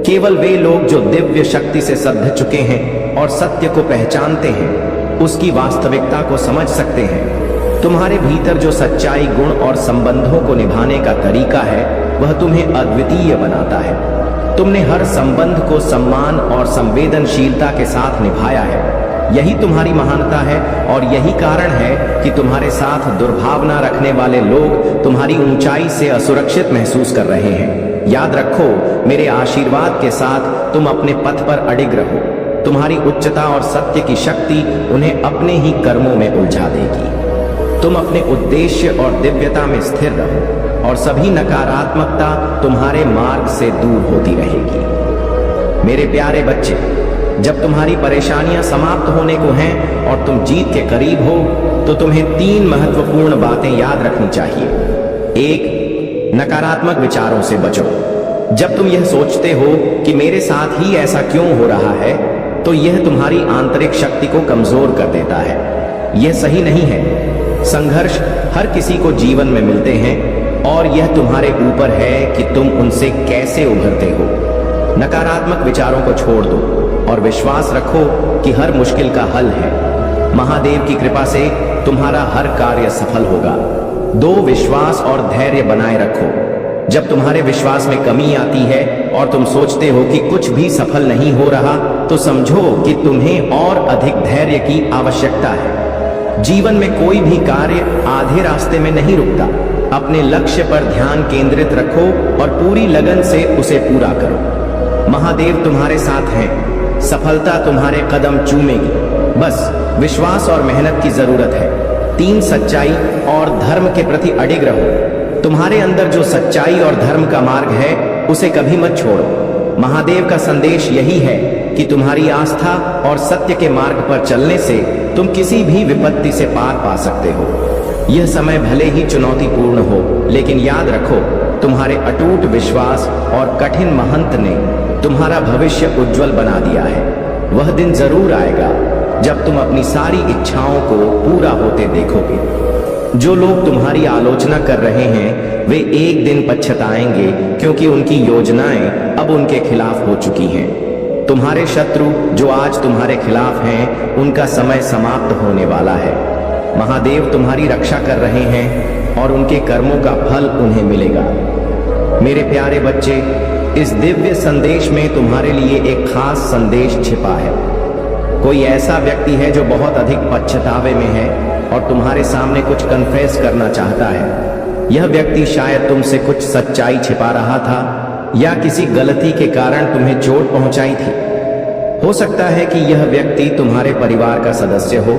[SPEAKER 1] केवल वे लोग जो दिव्य शक्ति से सध चुके हैं और सत्य को पहचानते हैं उसकी वास्तविकता को समझ सकते हैं। तुम्हारे भीतर जो सच्चाई, गुण और संबंधों को निभाने का तरीका है वह तुम्हें अद्वितीय बनाता है। तुमने हर संबंध को सम्मान और संवेदनशीलता के साथ निभाया है। यही तुम्हारी महानता है और यही कारण है कि तुम्हारे साथ दुर्भावना रखने वाले लोग तुम्हारी ऊंचाई से असुरक्षित महसूस कर रहे हैं। याद रखो, मेरे आशीर्वाद के साथ तुम अपने पथ पर अडिग रहो। तुम्हारी उच्चता और सत्य की शक्ति उन्हें अपने ही कर्मों में उलझा देगी। तुम अपने उद्देश्य और दिव्यता में स्थिर रहो और सभी नकारात्मकता तुम्हारे मार्ग से दूर होती रहेगी। मेरे प्यारे बच्चे, जब तुम्हारी परेशानियां समाप्त होने को हैं और तुम जीत के करीब हो तो तुम्हें 3 महत्वपूर्ण बातें याद रखनी चाहिए। 1, नकारात्मक विचारों से बचो। जब तुम यह सोचते हो कि मेरे साथ ही ऐसा क्यों हो रहा है तो यह तुम्हारी आंतरिक शक्ति को कमजोर कर देता है। यह सही नहीं है। संघर्ष हर किसी को जीवन में मिलते हैं और यह तुम्हारे ऊपर है कि तुम उनसे कैसे उभरते हो। नकारात्मक विचारों को छोड़ दो और विश्वास रखो कि हर मुश्किल का हल है। महादेव की कृपा से तुम्हारा हर कार्य सफल होगा। दो, विश्वास और धैर्य बनाए रखो। जब तुम्हारे विश्वास में कमी आती है और तुम सोचते हो कि कुछ भी सफल नहीं हो रहा, तो समझो कि तुम्हें और अधिक धैर्य की आवश्यकता है। जीवन में कोई भी कार्य आधे रास्ते में नहीं रुकता। अपने लक्ष्य पर ध्यान केंद्रित रखो और पूरी लगन से उसे पूरा करो। महादेव तुम्हारे साथ हैं। सफलता तुम्हारे कदम चूमेगी। बस विश्वास और मेहनत की जरूरत है। 3, सच्चाई और धर्म के प्रति अडिग रहो। तुम्हारे अंदर जो सच्चाई और धर्म का मार्ग है, उसे कभी मत छोड़ो। महादेव का संदेश यही है कि तुम्हारी आस्था और सत्य के मार्ग पर चलने से तुम किसी भी विपत्ति से पार पा सकते हो। यह समय भले ही चुनौतीपूर्ण हो, लेकिन याद रखो, तुम्हारे अटूट विश्वास और कठिन मेहनत ने तुम्हारा भविष्य उज्जवल बना दिया है। वह दिन जरूर आएगा जब तुम अपनी सारी इच्छाओं को पूरा होते देखोगे। जो लोग तुम्हारी आलोचना कर रहे हैं, वे एक दिन पछताएंगे, क्योंकि उनकी योजनाएं अब उनके खिलाफ हो चुकी हैं। तुम्हारे शत्रु जो आज तुम्हारे खिलाफ हैं, उनका समय समाप्त होने वाला है। महादेव तुम्हारी रक्षा कर रहे हैं और उनके कर्मों का फल उन्हें मिलेगा। मेरे प्यारे बच्चे, इस दिव्य संदेश में तुम्हारे लिए एक खास संदेश छिपा है। कोई ऐसा व्यक्ति है जो बहुत अधिक पछतावे में है और तुम्हारे सामने कुछ कन्फेस करना चाहता है। यह व्यक्ति शायद तुमसे कुछ सच्चाई छिपा रहा था या किसी गलती के कारण तुम्हें चोट पहुंचाई थी। हो सकता है कि यह व्यक्ति तुम्हारे परिवार का सदस्य हो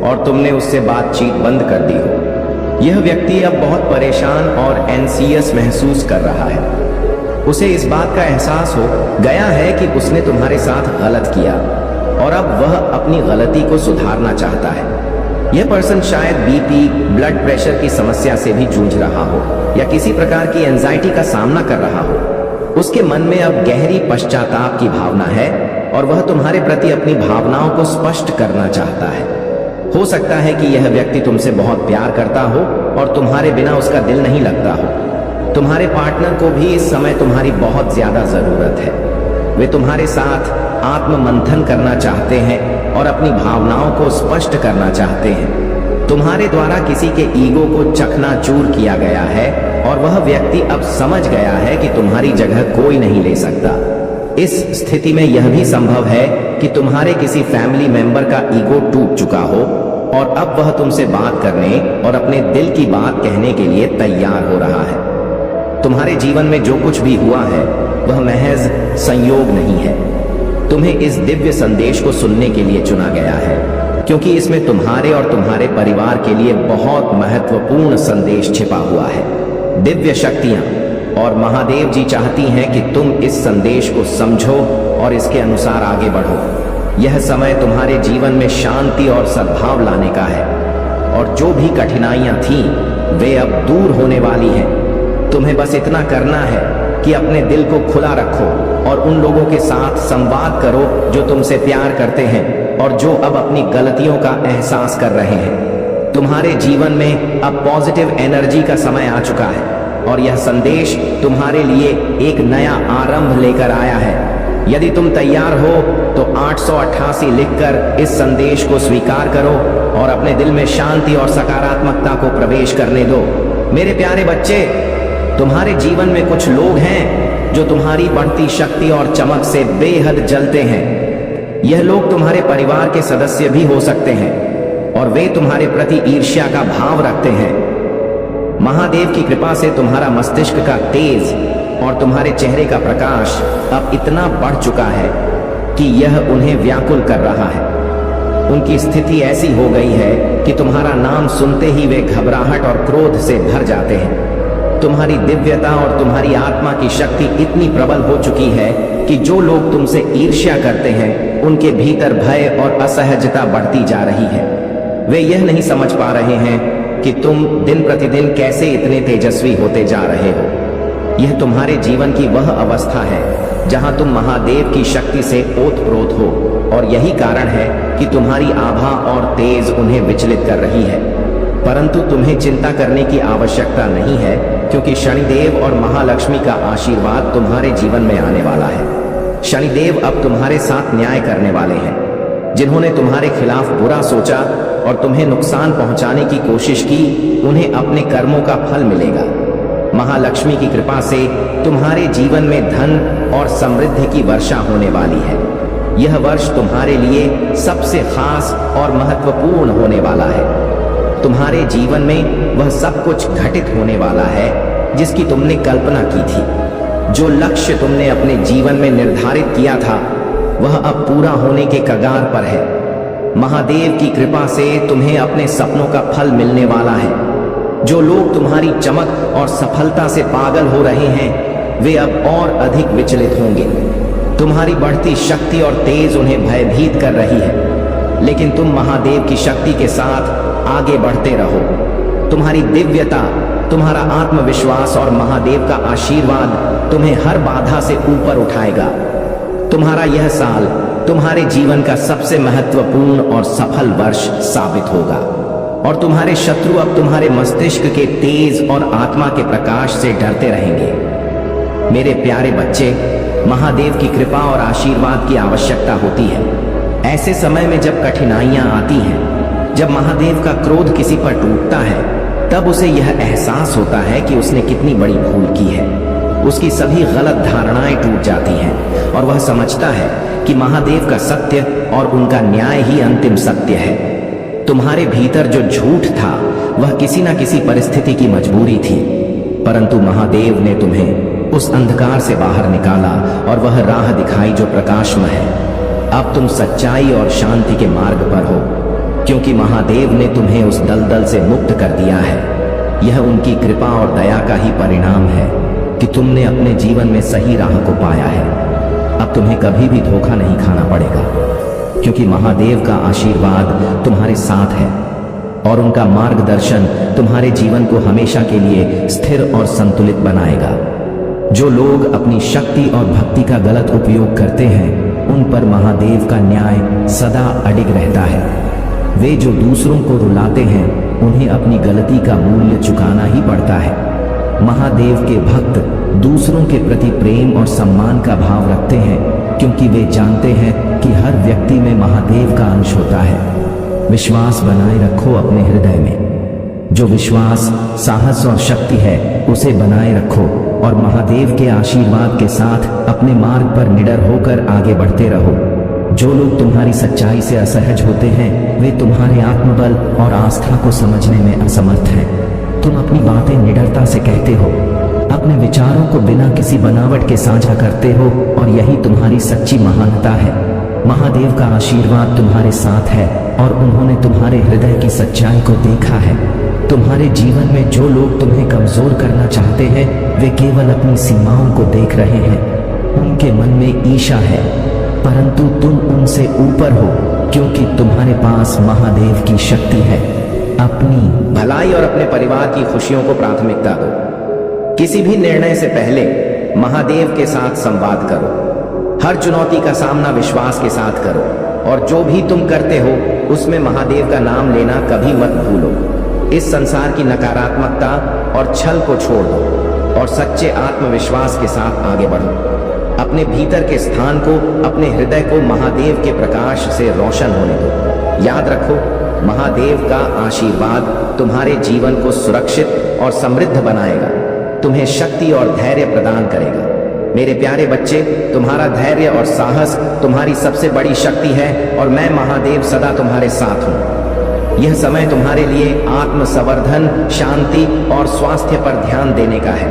[SPEAKER 1] और तुमने उससे बातचीत बंद कर दी हो। यह व्यक्ति अब बहुत परेशान और एंसियस महसूस कर रहा है। उसे इस बात का एहसास हो गया है कि उसने तुम्हारे साथ गलत किया और अब वह अपनी गलती को सुधारना चाहता है। यह पर्सन शायद बीपी, ब्लड प्रेशर की समस्या से भी जूझ रहा हो या किसी प्रकार की एंजाइटी का सामना कर रहा हो। उसके मन में अब गहरी पश्चाताप की भावना है और वह तुम्हारे प्रति अपनी भावनाओं को स्पष्ट करना चाहता है। हो सकता है कि यह व्यक्ति तुमसे बहुत प्यार करता हो और तुम्हारे बिना उसका दिल नहीं लगता हो। तुम्हारे पार्टनर को भी इस समय तुम्हारी बहुत ज्यादा जरूरत है। वे तुम्हारे साथ आत्म मंथन करना चाहते हैं और अपनी भावनाओं को स्पष्ट करना चाहते हैं। तुम्हारे द्वारा किसी के ईगो को चकनाचूर किया गया है और वह व्यक्ति अब समझ गया है कि तुम्हारी जगह कोई नहीं ले सकता। इस स्थिति में यह भी संभव है कि तुम्हारे किसी फैमिली मेंबर का ईगो टूट चुका हो और अब वह तुमसे बात करने और अपने दिल की बात कहने के लिए तैयार हो रहा है। तुम्हारे जीवन में जो कुछ भी हुआ है, वह महज संयोग नहीं है। तुम्हें इस दिव्य संदेश को सुनने के लिए चुना गया है, क्योंकि इसमें तुम्हारे और तुम्हारे परिवार के लिए बहुत महत्वपूर्ण संदेश छिपा हुआ है। दिव्य शक्तियां और महादेव जी चाहती हैं कि तुम इस संदेश को समझो और इसके अनुसार आगे बढ़ो। यह समय तुम्हारे जीवन में शांति और सद्भाव लाने का है और जो भी कठिनाइयां थीं, वे अब दूर होने वाली हैं। तुम्हें बस इतना करना है कि अपने दिल को खुला रखो और उन लोगों के साथ संवाद करो जो तुमसे प्यार करते हैं और जो अब अपनी गलतियों का एहसास कर रहे हैं। तुम्हारे जीवन में अब पॉजिटिव एनर्जी का समय आ चुका है और यह संदेश तुम्हारे लिए एक नया आरंभ लेकर आया है। यदि तुम तैयार हो तो 888 लिखकर इस संदेश को स्वीकार करो और अपने दिल में शांति और सकारात्मकता को प्रवेश करने दो। मेरे प्यारे बच्चे, तुम्हारे जीवन में कुछ लोग हैं जो तुम्हारी बढ़ती शक्ति और चमक से बेहद जलते हैं। यह लोग तुम्हारे परिवार के सदस्य भी हो सकते हैं और वे तुम्हारे प्रति ईर्ष्या का भाव रखते हैं। महादेव की कृपा से तुम्हारा मस्तिष्क का तेज और तुम्हारे चेहरे का प्रकाश अब इतना बढ़ चुका है कि यह उन्हें व्याकुल कर रहा है। उनकी स्थिति ऐसी हो गई है कि तुम्हारा नाम सुनते ही वे घबराहट और क्रोध से भर जाते हैं। तुम्हारी दिव्यता और तुम्हारी आत्मा की शक्ति इतनी प्रबल हो चुकी है कि जो लोग तुमसे ईर्ष्या करते हैं, उनके भीतर भय और असहजता बढ़ती जा रही है। वे यह नहीं समझ पा रहे हैं कि तुम दिन प्रतिदिन कैसे इतने तेजस्वी होते जा रहे हो। यह तुम्हारे जीवन की वह अवस्था है जहां तुम महादेव की शक्ति से ओतप्रोत हो और यही कारण है कि तुम्हारी आभा और तेज उन्हें विचलित कर रही है। परंतु तुम्हें चिंता करने की आवश्यकता नहीं है, क्योंकि शनिदेव और महालक्ष्मी का आशीर्वाद तुम्हारे जीवन में आने वाला है। शनिदेव अब तुम्हारे साथ न्याय करने वाले हैं। जिन्होंने तुम्हारे खिलाफ बुरा सोचा, और तुम्हें नुकसान पहुंचाने की कोशिश की, उन्हें अपने कर्मों का फल मिलेगा। महालक्ष्मी की कृपा से तुम्हारे जीवन में धन और समृद्धि की वर्षा होने वाली है। यह वर्ष तुम्हारे लिए सबसे खास और महत्वपूर्ण होने वाला है। तुम्हारे जीवन में वह सब कुछ घटित होने वाला है जिसकी तुमने कल्पना की थी। जो लक्ष्य तुमने अपने जीवन में निर्धारित किया था वह अब पूरा होने के कगार पर है। महादेव की कृपा से तुम्हें अपने सपनों का फल मिलने वाला है। जो लोग तुम्हारी चमक और सफलता से पागल हो रहे हैं वे अब और अधिक विचलित होंगे। तुम्हारी बढ़ती शक्ति और तेज उन्हें भयभीत कर रही है, लेकिन तुम महादेव की शक्ति के साथ आगे बढ़ते रहो। तुम्हारी दिव्यता, तुम्हारा आत्मविश्वास और महादेव का आशीर्वाद तुम्हें हर बाधा से ऊपर उठाएगा। तुम्हारा यह साल तुम्हारे जीवन का सबसे महत्वपूर्ण और सफल वर्ष साबित होगा और तुम्हारे शत्रु अब तुम्हारे मस्तिष्क के तेज और आत्मा के प्रकाश से डरते रहेंगे। मेरे प्यारे बच्चे, महादेव की कृपा और आशीर्वाद की आवश्यकता होती है। ऐसे समय में जब कठिनाइयां आती हैं, जब महादेव का क्रोध किसी पर टूटता है, तब उसे यह एहसास होता है कि उसने कितनी बड़ी भूल की है। उसकी सभी गलत धारणाएं टूट जाती हैं और वह समझता है कि महादेव का सत्य और उनका न्याय ही अंतिम सत्य है। तुम्हारे भीतर जो झूठ था वह किसी न किसी परिस्थिति की मजबूरी थी, परंतु महादेव ने तुम्हें उस अंधकार से बाहर निकाला और वह राह दिखाई जो प्रकाशमय है। अब तुम सच्चाई और शांति के मार्ग पर हो, क्योंकि महादेव ने तुम्हें उस दलदल से मुक्त कर दिया है। यह उनकी कृपा और दया का ही परिणाम है कि तुमने अपने जीवन में सही राह को पाया है। अब तुम्हें कभी भी धोखा नहीं खाना पड़ेगा, क्योंकि महादेव का आशीर्वाद तुम्हारे साथ है और उनका मार्गदर्शन तुम्हारे जीवन को हमेशा के लिए स्थिर और संतुलित बनाएगा। जो लोग अपनी शक्ति और भक्ति का गलत उपयोग करते हैं, उन पर महादेव का न्याय सदा अडिग रहता है। वे जो दूसरों को रुलाते हैं, उन्हें अपनी गलती का मूल्य चुकाना ही पड़ता है। महादेव के भक्त दूसरों के प्रति प्रेम और सम्मान का भाव रखते हैं, क्योंकि वे जानते हैं कि हर व्यक्ति में महादेव का अंश होता है। विश्वास बनाए रखो अपने हृदय में। जो विश्वास, साहस और शक्ति है, उसे बनाए रखो और महादेव के आशीर्वाद के साथ अपने मार्ग पर निडर होकर आगे बढ़ते रहो। जो लोग तुम्हारी सच्चाई से असहज होते हैं, वे तुम्हारे आत्मबल और आस्था को समझने में असमर्थ हैं। तुम अपनी बातें निडरता से कहते हो, अपने विचारों को बिना किसी बनावट के साझा करते हो और यही तुम्हारी सच्ची महानता है। महादेव का आशीर्वाद तुम्हारे साथ है और उन्होंने तुम्हारे हृदय की सच्चाई को देखा है। तुम्हारे जीवन में जो लोग तुम्हें कमजोर करना चाहते हैं, वे केवल अपनी सीमाओं को देख रहे हैं। उनके मन में ईर्ष्या है, परंतु तुम उनसे ऊपर हो, क्योंकि तुम्हारे पास महादेव की शक्ति है। अपनी भलाई और अपने परिवार की खुशियों को प्राथमिकता दो। किसी भी निर्णय से पहले महादेव के साथ संवाद करो। हर चुनौती का सामना विश्वास के साथ करो और जो भी तुम करते हो उसमें महादेव का नाम लेना कभी मत भूलो। इस संसार की नकारात्मकता और छल को छोड़ दो और सच्चे आत्मविश्वास के साथ आगे बढ़ो। अपने भीतर के स्थान को, अपने हृदय को महादेव के प्रकाश से रोशन होने दो। याद रखो, महादेव का आशीर्वाद तुम्हारे जीवन को सुरक्षित और समृद्ध बनाएगा, तुम्हें शक्ति और धैर्य प्रदान करेगा। मेरे प्यारे बच्चे, तुम्हारा धैर्य और साहस तुम्हारी सबसे बड़ी शक्ति है और मैं महादेव सदा तुम्हारे साथ हूँ। यह समय तुम्हारे लिए आत्म संवर्धन, शांति और स्वास्थ्य पर ध्यान देने का है।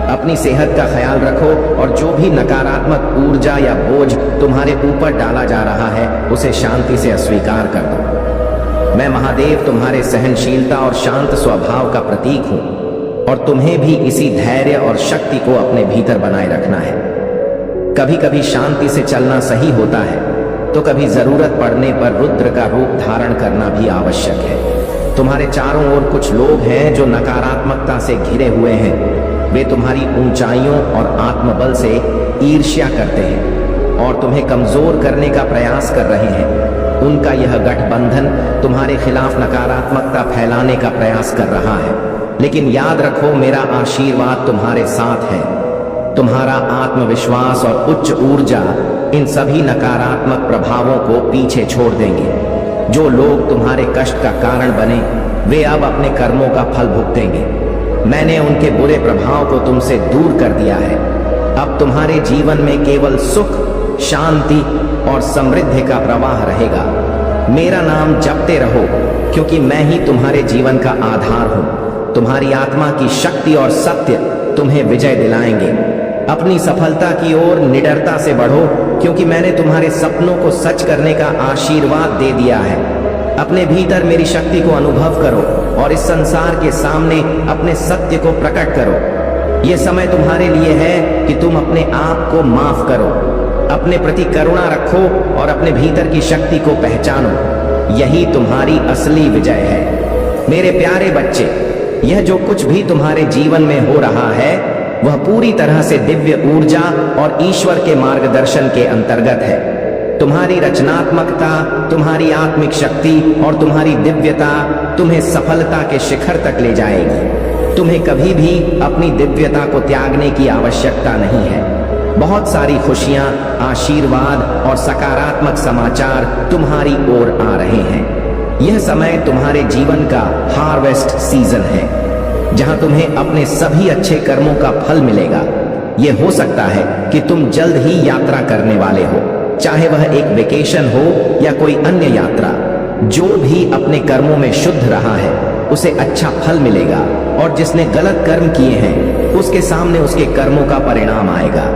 [SPEAKER 1] अपनी सेहत का ख्याल रखो और जो भी नकारात्मक ऊर्जा या बोझ तुम्हारे ऊपर डाला जा रहा है, उसे शांति से अस्वीकार कर दो। मैं महादेव तुम्हारे सहनशीलता और शांत स्वभाव का प्रतीक हूँ और तुम्हें भी इसी धैर्य और शक्ति को अपने भीतर बनाए रखना है। कभी कभी शांति से चलना सही होता है, तो कभी जरूरत पड़ने पर रुद्र का रूप धारण करना भी आवश्यक है। तुम्हारे चारों ओर कुछ लोग हैं जो नकारात्मकता से घिरे हुए हैं। वे तुम्हारी ऊंचाइयों और आत्मबल से ईर्ष्या करते हैं और तुम्हें कमजोर करने का प्रयास कर रहे हैं। उनका यह गठबंधन तुम्हारे खिलाफ नकारात्मकता फैलाने का प्रयास कर रहा है, लेकिन याद रखो, मेरा आशीर्वाद तुम्हारे साथ है। तुम्हारा आत्मविश्वास और उच्च ऊर्जा इन सभी नकारात्मक प्रभावों को पीछे छोड़ देंगे।
[SPEAKER 3] जो लोग तुम्हारे कष्ट का कारण बने वे अब अपने कर्मों का फल भुगतेंगे। मैंने उनके बुरे प्रभाव को तुमसे दूर कर दिया है। अब तुम्हारे जीवन में केवल सुख, शांति और समृद्धि का प्रवाह रहेगा। मेरा नाम जपते रहो, क्योंकि मैं ही तुम्हारे जीवन का आधार हूं। तुम्हारी आत्मा की शक्ति और सत्य तुम्हें विजय दिलाएंगे। अपनी सफलता की ओर निडरता से बढ़ो, क्योंकि मैंने तुम्हारे सपनों को सच करने का आशीर्वाद दे दिया है। अपने भीतर मेरी शक्ति को अनुभव करो और इस संसार के सामने अपने सत्य को प्रकट करो। यह समय तुम्हारे लिए है कि तुम अपने आप को माफ करो, अपने प्रति करुणा रखो और अपने भीतर की शक्ति को पहचानो। यही तुम्हारी असली विजय है। मेरे प्यारे बच्चे, यह जो कुछ भी तुम्हारे जीवन में हो रहा है वह पूरी तरह से दिव्य ऊर्जा और ईश्वर के मार्गदर्शन के अंतर्गत है। तुम्हारी रचनात्मकता, तुम्हारी आत्मिक शक्ति और तुम्हारी दिव्यता तुम्हें सफलता के शिखर तक ले जाएगी। तुम्हें कभी भी अपनी दिव्यता को त्यागने की आवश्यकता नहीं है। बहुत सारी खुशियां, आशीर्वाद और सकारात्मक समाचार तुम्हारी ओर आ रहे हैं। यह समय तुम्हारे जीवन का हार्वेस्ट सीजन है, जहां तुम्हें अपने सभी अच्छे कर्मों का फल मिलेगा। यह हो सकता है कि तुम जल्द ही यात्रा करने वाले हो, चाहे वह एक वेकेशन हो या कोई अन्य यात्रा। जो भी अपने कर्मों में शुद्ध रहा है उसे अच्छा फल मिलेगा, और जिसने गलत कर्म किए हैं उसके सामने उसके कर्मों का परिणाम आएगा।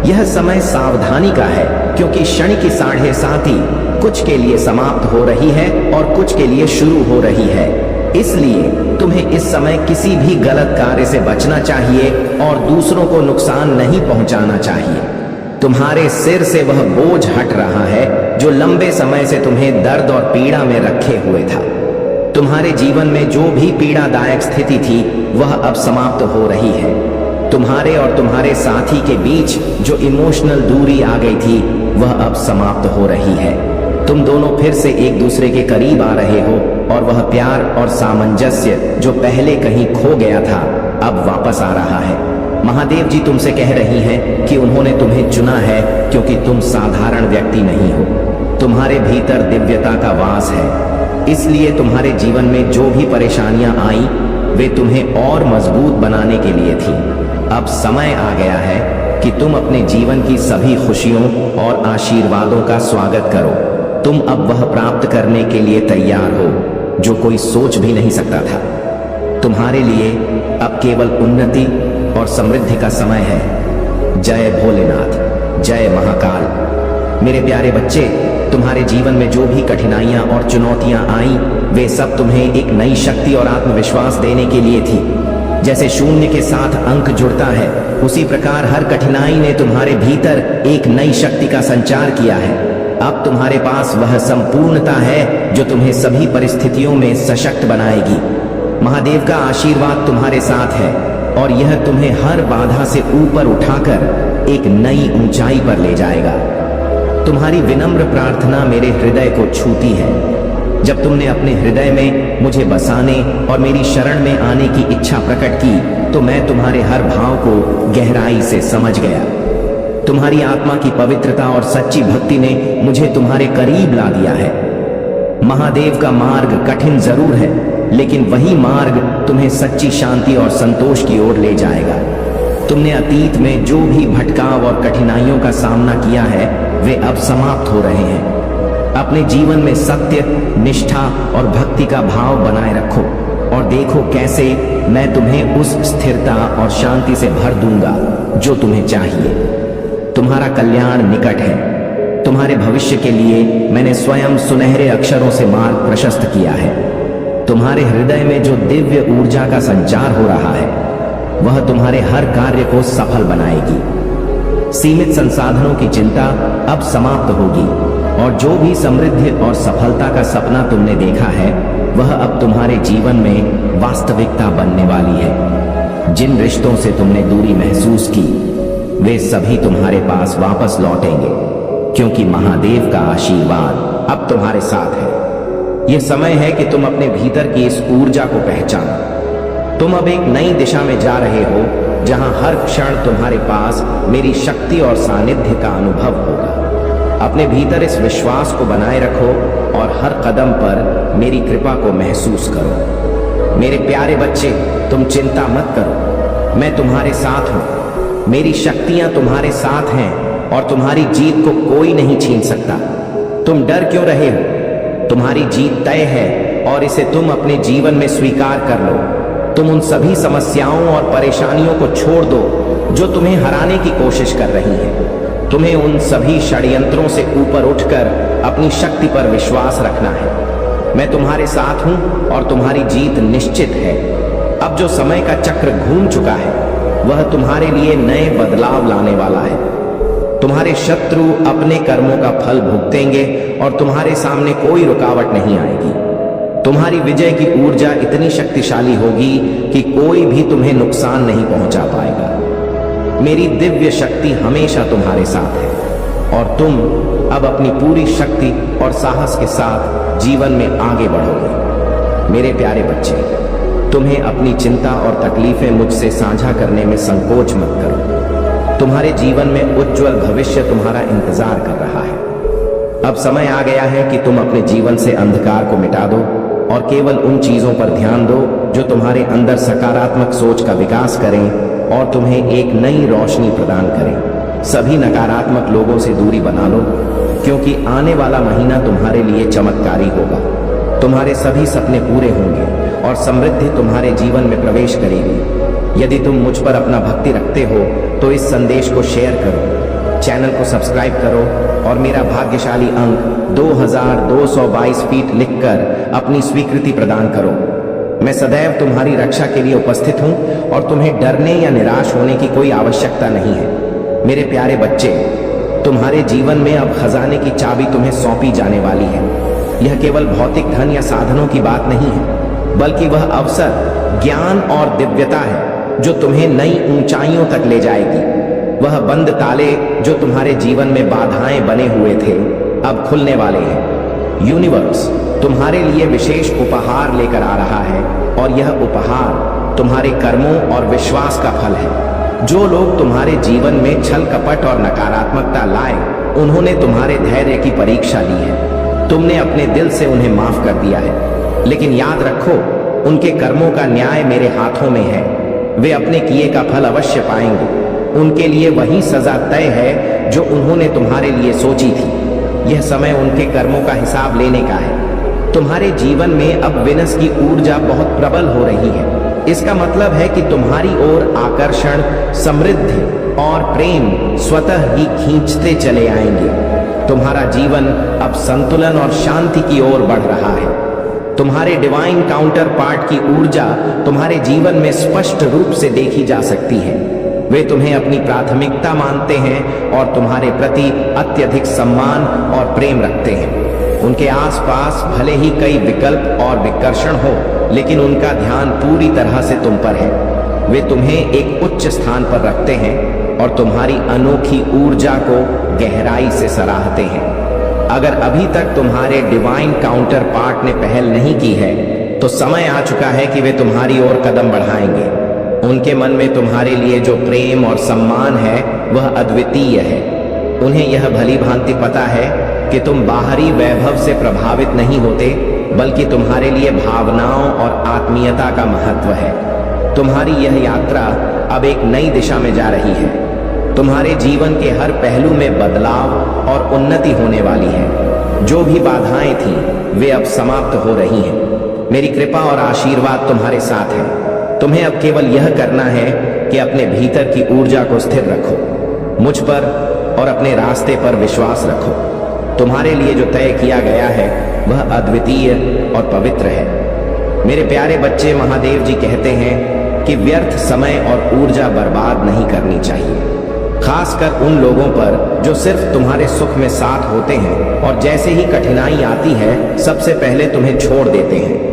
[SPEAKER 3] यह समय सावधानी का है, क्योंकि शनि की 7:30 कुछ के लिए समाप्त हो रही है और कुछ के लिए शुरू हो रही है। इसलिए तुम्हें इस समय किसी भी गलत कार्य से बचना चाहिए और दूसरों को नुकसान नहीं पहुंचाना चाहिए। तुम्हारे सिर से वह बोझ हट रहा है जो लंबे समय से तुम्हें दर्द और पीड़ा में रखे हुए था। तुम्हारे जीवन में जो भी पीड़ादायक स्थिति थी वह अब समाप्त हो रही है। तुम्हारे और तुम्हारे साथी के बीच जो इमोशनल दूरी आ गई थी वह अब समाप्त हो रही है। तुम दोनों फिर से एक दूसरे के करीब आ रहे हो, और वह प्यार और सामंजस्य जो पहले कहीं खो गया था अब वापस आ रहा है। महादेव जी तुमसे कह रही हैं कि उन्होंने तुम्हें चुना है, क्योंकि तुम साधारण व्यक्ति नहीं हो। तुम्हारे भीतर दिव्यता का वास है। इसलिए तुम्हारे जीवन में जो भी परेशानियां आई वे तुम्हें और मजबूत बनाने के लिए थी। अब समय आ गया है कि तुम अपने जीवन की सभी खुशियों और आशीर्वादों का स्वागत करो। तुम अब वह प्राप्त करने के लिए तैयार हो जो कोई सोच भी नहीं सकता था। तुम्हारे लिए अब केवल उन्नति और समृद्धि का समय है। जय भोलेनाथ, जय महाकाल। मेरे प्यारे बच्चे, तुम्हारे जीवन में जो भी कठिनाइयां और चुनौतियां आई वे सब तुम्हें एक नई शक्ति और आत्मविश्वास देने के लिए थी। जैसे शून्य के साथ अंक जुड़ता है, उसी प्रकार हर कठिनाई ने तुम्हारे भीतर एक नई शक्ति का संचार किया है। अब तुम्हारे पास वह संपूर्णता है जो तुम्हें सभी परिस्थितियों में सशक्त बनाएगी। महादेव का आशीर्वाद तुम्हारे साथ है और यह तुम्हें हर बाधा से ऊपर उठाकर एक नई ऊंचाई पर ले जाएगा। तुम्हारी विनम्र प्रार्थना मेरे हृदय को छूती है। जब तुमने अपने हृदय में मुझे बसाने और मेरी शरण में आने की इच्छा प्रकट की तो मैं तुम्हारे हर भाव को गहराई से समझ गया। तुम्हारी आत्मा की पवित्रता और सच्ची भक्ति ने मुझे तुम्हारे करीब ला दिया है। महादेव का मार्ग कठिन जरूर है, लेकिन वही मार्ग तुम्हें सच्ची शांति और संतोष की ओर ले जाएगा। तुमने अतीत में जो भी भटकाव और कठिनाइयों का सामना किया है वे अब समाप्त हो रहे हैं। अपने जीवन में सत्य, निष्ठा और भक्ति का भाव बनाए रखो और देखो कैसे मैं तुम्हें उस स्थिरता और शांति से भर दूंगा जो तुम्हें चाहिए। तुम्हारा कल्याण निकट है। तुम्हारे भविष्य के लिए मैंने स्वयं सुनहरे अक्षरों से मार्ग प्रशस्त किया है। तुम्हारे हृदय में जो दिव्य ऊर्जा का संचार हो रहा है वह तुम्हारे हर कार्य को सफल बनाएगी। सीमित संसाधनों की चिंता अब समाप्त होगी और जो भी समृद्धि और सफलता का सपना तुमने देखा है वह अब तुम्हारे जीवन में वास्तविकता बनने वाली है। जिन रिश्तों से तुमने दूरी महसूस की वे सभी तुम्हारे पास वापस लौटेंगे, क्योंकि महादेव का आशीर्वाद अब तुम्हारे साथ है। यह समय है कि तुम अपने भीतर की इस ऊर्जा को पहचानो। तुम अब एक नई दिशा में जा रहे हो जहां हर क्षण तुम्हारे पास मेरी शक्ति और सानिध्य का अनुभव होगा। अपने भीतर इस विश्वास को बनाए रखो और हर कदम पर मेरी कृपा को महसूस करो। मेरे प्यारे बच्चे, तुम चिंता मत करो, मैं तुम्हारे साथ हूं। मेरी शक्तियां तुम्हारे साथ हैं और तुम्हारी जीत को कोई नहीं छीन सकता। तुम डर क्यों रहे हो? तुम्हारी जीत तय है और इसे तुम अपने जीवन में स्वीकार कर लो। तुम उन सभी समस्याओं और परेशानियों को छोड़ दो जो तुम्हें हराने की कोशिश कर रही हैं। तुम्हें उन सभी षड्यंत्रों से ऊपर उठकर अपनी शक्ति पर विश्वास रखना है। मैं तुम्हारे साथ हूं और तुम्हारी जीत निश्चित है। अब जो समय का चक्र घूम चुका है वह तुम्हारे लिए नए बदलाव लाने वाला है। तुम्हारे शत्रु अपने कर्मों का फल भुगतेंगे और तुम्हारे सामने कोई रुकावट नहीं आएगी। तुम्हारी विजय की ऊर्जा इतनी शक्तिशाली होगी कि कोई भी तुम्हें नुकसान नहीं पहुंचा पाएगा। मेरी दिव्य शक्ति हमेशा तुम्हारे साथ है और तुम अब अपनी पूरी शक्ति और साहस के साथ जीवन में आगे बढ़ोगे। मेरे प्यारे बच्चे, तुम्हें अपनी चिंता और तकलीफें मुझसे साझा करने में संकोच मत करो। तुम्हारे जीवन में उज्जवल भविष्य तुम्हारा इंतजार कर रहा है। अब समय आ गया है कि तुम अपने जीवन से अंधकार को मिटा दो और केवल उन चीजों पर ध्यान दो जो तुम्हारे अंदर सकारात्मक सोच का विकास करें और तुम्हें एक नई रोशनी प्रदान करें। सभी नकारात्मक लोगों से दूरी बना लो, क्योंकि आने वाला महीना तुम्हारे लिए चमत्कारी होगा। तुम्हारे सभी सपने पूरे होंगे और समृद्धि तुम्हारे जीवन में प्रवेश करेगी। यदि तुम मुझ पर अपना भक्ति रखते हो तो इस संदेश को शेयर करो, चैनल को सब्सक्राइब करो और मेरा भाग्यशाली अंक 2222 फीट लिखकर अपनी स्वीकृति प्रदान करो। मैं सदैव तुम्हारी रक्षा के लिए उपस्थित हूं और तुम्हें डरने या निराश होने की कोई आवश्यकता नहीं है। मेरे प्यारे बच्चे, तुम्हारे जीवन में अब खजाने की चाबी तुम्हें सौंपी जाने वाली है। यह केवल भौतिक धन या साधनों की बात नहीं है, बल्कि वह अवसर, ज्ञान और दिव्यता है जो तुम्हें नई ऊंचाइयों तक ले जाएगी। वह बंद ताले जो तुम्हारे जीवन में बाधाएं बने हुए थे अब खुलने वाले हैं। यूनिवर्स तुम्हारे लिए विशेष उपहार लेकर आ रहा है और यह उपहार तुम्हारे कर्मों और विश्वास का फल है। जो लोग तुम्हारे जीवन में छल कपट और नकारात्मकता लाए, उन्होंने तुम्हारे धैर्य की परीक्षा ली है। तुमने अपने दिल से उन्हें माफ कर दिया है, लेकिन याद रखो, उनके कर्मों का न्याय मेरे हाथों में है। वे अपने किए का फल अवश्य पाएंगे। उनके लिए वही सजा तय है जो उन्होंने तुम्हारे लिए सोची थी। यह समय उनके कर्मों का हिसाब लेने का है। तुम्हारे जीवन में अब विनस की ऊर्जा बहुत प्रबल हो रही है। इसका मतलब है कि तुम्हारी ओर आकर्षण, समृद्धि और प्रेम स्वतः ही खींचते चले आएंगे। तुम्हारा जीवन अब संतुलन और शांति की ओर बढ़ रहा है। तुम्हारे डिवाइन काउंटर पार्ट की ऊर्जा तुम्हारे जीवन में स्पष्ट रूप से देखी जा सकती है। वे तुम्हें अपनी प्राथमिकता मानते हैं और तुम्हारे प्रति अत्यधिक सम्मान और प्रेम रखते हैं। उनके आसपास भले ही कई विकल्प और विकर्षण हो, लेकिन उनका ध्यान पूरी तरह से तुम पर है। वे तुम्हें एक उच्च स्थान पर रखते हैं और तुम्हारी अनोखी ऊर्जा को गहराई से सराहते हैं। अगर अभी तक तुम्हारे डिवाइन काउंटर पार्ट ने पहल नहीं की है, तो समय आ चुका है कि वे तुम्हारी ओर कदम बढ़ाएंगे। उनके मन में तुम्हारे लिए जो प्रेम और सम्मान है वह अद्वितीय है। उन्हें यह भली भांति पता है कि तुम बाहरी वैभव से प्रभावित नहीं होते, बल्कि तुम्हारे लिए भावनाओं और आत्मीयता का महत्व है। तुम्हारी यह यात्रा अब एक नई दिशा में जा रही है। तुम्हारे जीवन के हर पहलू में बदलाव और उन्नति होने वाली है। जो भी बाधाएं थीं, वे अब समाप्त हो रही हैं। मेरी कृपा और आशीर्वाद तुम्हारे साथ है। तुम्हें अब केवल यह करना है कि अपने भीतर की ऊर्जा को स्थिर रखो, मुझ पर और अपने रास्ते पर विश्वास रखो। तुम्हारे लिए जो तय किया गया है वह अद्वितीय और पवित्र है। मेरे प्यारे बच्चे, महादेव जी कहते हैं कि व्यर्थ समय और ऊर्जा बर्बाद नहीं करनी चाहिए, खासकर उन लोगों पर जो सिर्फ तुम्हारे सुख में साथ होते हैं और जैसे ही कठिनाई आती है सबसे पहले तुम्हें छोड़ देते हैं।